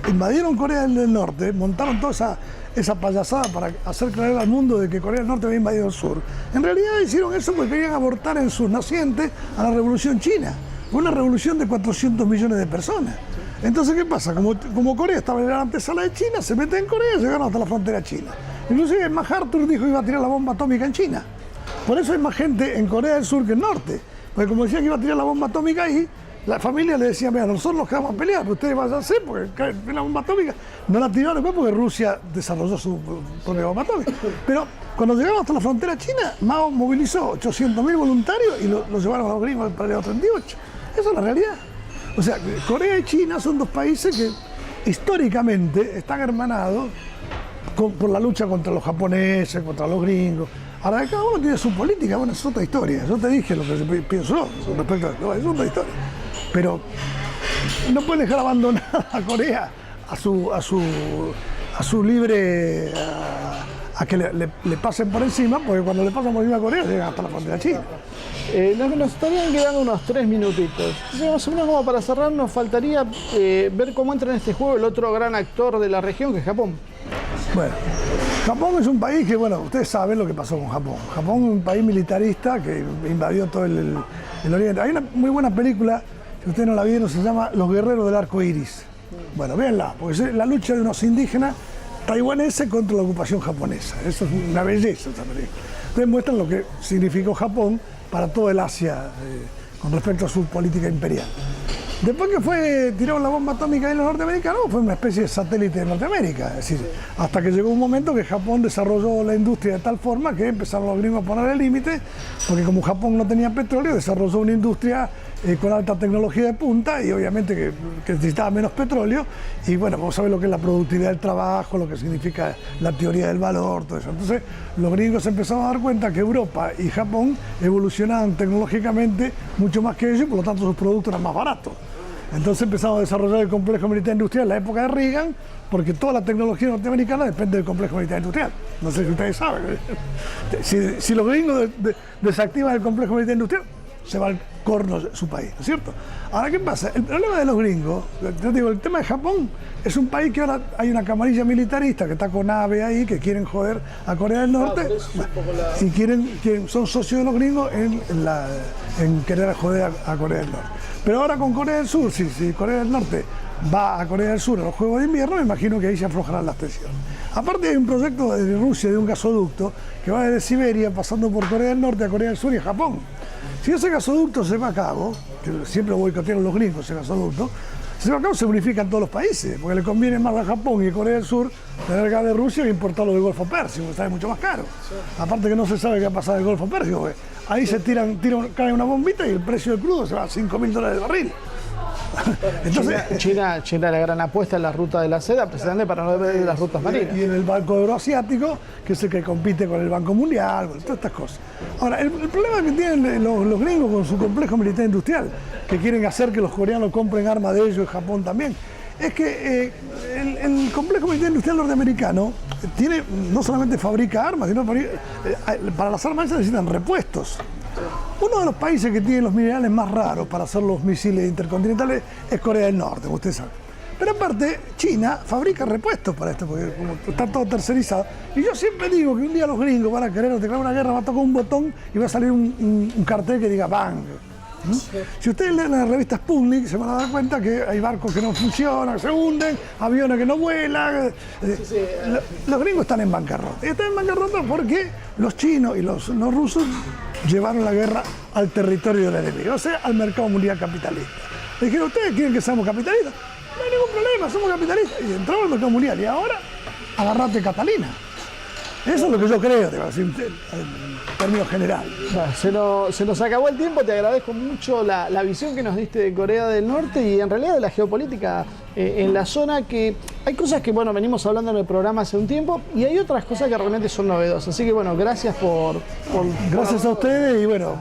invadieron Corea del Norte, montaron toda esa payasada para hacer creer al mundo de que Corea del Norte había invadido el sur. En realidad hicieron eso porque querían abortar en sus nacientes a la revolución china. Fue una revolución de 400 millones de personas. Entonces, ¿qué pasa? Como Corea estaba en la antesala de China, se meten en Corea y llegaron hasta la frontera china. Inclusive MacArthur dijo que iba a tirar la bomba atómica en China. Por eso hay más gente en Corea del Sur que en el norte. Porque como decía que iba a tirar la bomba atómica ahí, la familia le decía, mira, nosotros nos quedamos a pelear, pero ustedes vayan a hacer porque cae la bomba atómica. No la tiraron después porque Rusia desarrolló su propia bomba atómica. Pero cuando llegamos hasta la frontera china, Mao movilizó 800.000 voluntarios y los llevaron a los gringos para el 38. Esa es la realidad. O sea, Corea y China son dos países que históricamente están hermanados por la lucha contra los japoneses, contra los gringos. Ahora, cada uno tiene su política, bueno, es otra historia. Yo te dije lo que pienso con respecto a esto, es otra historia. Pero no pueden dejar abandonada a Corea a su libre... a que le pasen por encima, porque cuando le pasan por encima a Corea llegan hasta la frontera china. Nos estarían quedando unos 3 minutitos. Entonces, más o menos como para cerrar, nos faltaría ver cómo entra en este juego el otro gran actor de la región, que es Japón. Bueno, Japón es un país que, bueno, ustedes saben lo que pasó con Japón. Japón es un país militarista que invadió todo el Oriente. Hay una muy buena película, si ustedes no la vieron, se llama Los Guerreros del Arco Iris. Bueno, véanla, porque es la lucha de unos indígenas taiwaneses contra la ocupación japonesa. Eso es una belleza esa película. Entonces muestran lo que significó Japón para todo el Asia con respecto a su política imperial. Después que tiraron la bomba atómica en los norteamericanos, fue una especie de satélite de Norteamérica. Es decir, hasta que llegó un momento que Japón desarrolló la industria de tal forma que empezaron los gringos a poner el límite, porque como Japón no tenía petróleo, desarrolló una industria con alta tecnología de punta y obviamente que necesitaba menos petróleo. Y bueno, vos sabés lo que es la productividad del trabajo, lo que significa la teoría del valor, todo eso. Entonces, los gringos se empezaron a dar cuenta que Europa y Japón evolucionaban tecnológicamente mucho más que ellos y por lo tanto sus productos eran más baratos. Entonces empezamos a desarrollar el complejo militar industrial en la época de Reagan, porque toda la tecnología norteamericana depende del complejo militar industrial. No sé si ustedes saben. Si los gringos desactivan el complejo militar industrial, se va al corno su país, ¿no es cierto? Ahora, ¿qué pasa? El problema de los gringos, yo digo, el tema de Japón es un país que ahora hay una camarilla militarista que está con Abe ahí, que quieren joder a Corea del Norte, y son socios de los gringos en querer joder a Corea del Norte. Pero ahora con Corea del Sur, si Corea del Norte va a Corea del Sur a los Juegos de Invierno, me imagino que ahí se aflojarán las tensiones. Aparte hay un proyecto de Rusia de un gasoducto que va desde Siberia pasando por Corea del Norte a Corea del Sur y a Japón. Si ese gasoducto se va a cabo, que siempre boicotearon los gringos ese gasoducto, se va a cabo, se unifican todos los países, porque le conviene más a Japón y a Corea del Sur tener gas de Rusia que importarlo del Golfo Pérsico, que sale mucho más caro. Aparte que no se sabe qué ha pasado en el Golfo Pérsico, porque ahí se cae una bombita y el precio del crudo se va a $5.000 el barril. Entonces, China la gran apuesta en la ruta de la seda, precisamente para no depender de las rutas marinas. Y en el Banco Euroasiático, que es el que compite con el Banco Mundial, con todas estas cosas. Ahora, el problema que tienen los gringos con su complejo militar industrial, que quieren hacer que los coreanos compren armas de ellos y Japón también, es que el complejo militar industrial norteamericano tiene, no solamente fabrica armas, sino para las armas se necesitan repuestos. Uno de los países que tiene los minerales más raros para hacer los misiles intercontinentales es Corea del Norte, como ustedes saben. Pero aparte, China fabrica repuestos para esto, porque como está todo tercerizado. Y yo siempre digo que un día los gringos van a querer declarar una guerra, va a tocar un botón y va a salir un cartel que diga ¡bang! ¿Mm? Si ustedes leen las revistas Sputnik, se van a dar cuenta que hay barcos que no funcionan, que se hunden, aviones que no vuelan. Los gringos están en bancarrota. Y están en bancarrota porque los chinos y los rusos llevaron la guerra al territorio del enemigo, o sea, al mercado mundial capitalista. Le dijeron, ¿ustedes quieren que seamos capitalistas? No hay ningún problema, somos capitalistas. Y entramos al mercado mundial. Y ahora, agarrate Catalina. Eso es lo que yo creo, te voy a decir en términos generales. Se nos acabó el tiempo, te agradezco mucho la visión que nos diste de Corea del Norte y en realidad de la geopolítica en la zona, que hay cosas que, bueno, venimos hablando en el programa hace un tiempo y hay otras cosas que realmente son novedosas. Así que, bueno, gracias por gracias a ustedes y, bueno,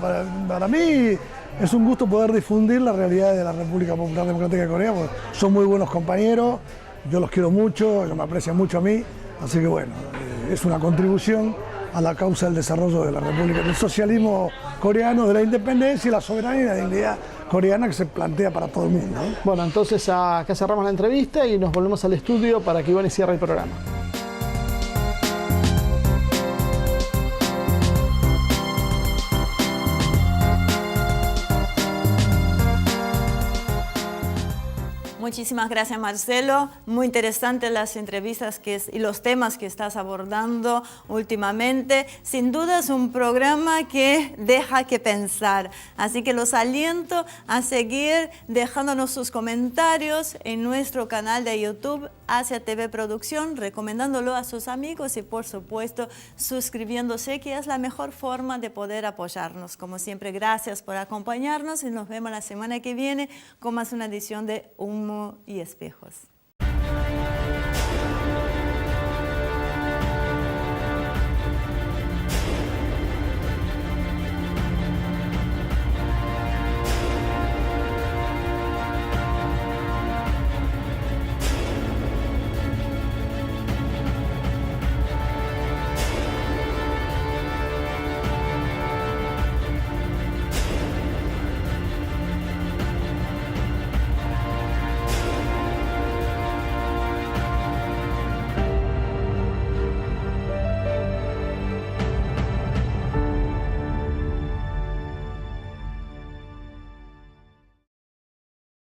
para mí es un gusto poder difundir la realidad de la República Popular Democrática de Corea, porque son muy buenos compañeros, yo los quiero mucho, ellos me aprecian mucho a mí, así que, bueno, es una contribución a la causa del desarrollo de la República, del socialismo coreano, de la independencia y la soberanía y la dignidad coreana que se plantea para todo el mundo, ¿no? Bueno, entonces acá cerramos la entrevista y nos volvemos al estudio para que Iván cierre el programa. Muchísimas gracias, Marcelo. Muy interesantes las entrevistas y los temas que estás abordando últimamente. Sin duda es un programa que deja que pensar. Así que los aliento a seguir dejándonos sus comentarios en nuestro canal de YouTube, Asia TV Producción, recomendándolo a sus amigos y, por supuesto, suscribiéndose, que es la mejor forma de poder apoyarnos. Como siempre, gracias por acompañarnos y nos vemos la semana que viene con más una edición de Humo y Espejos.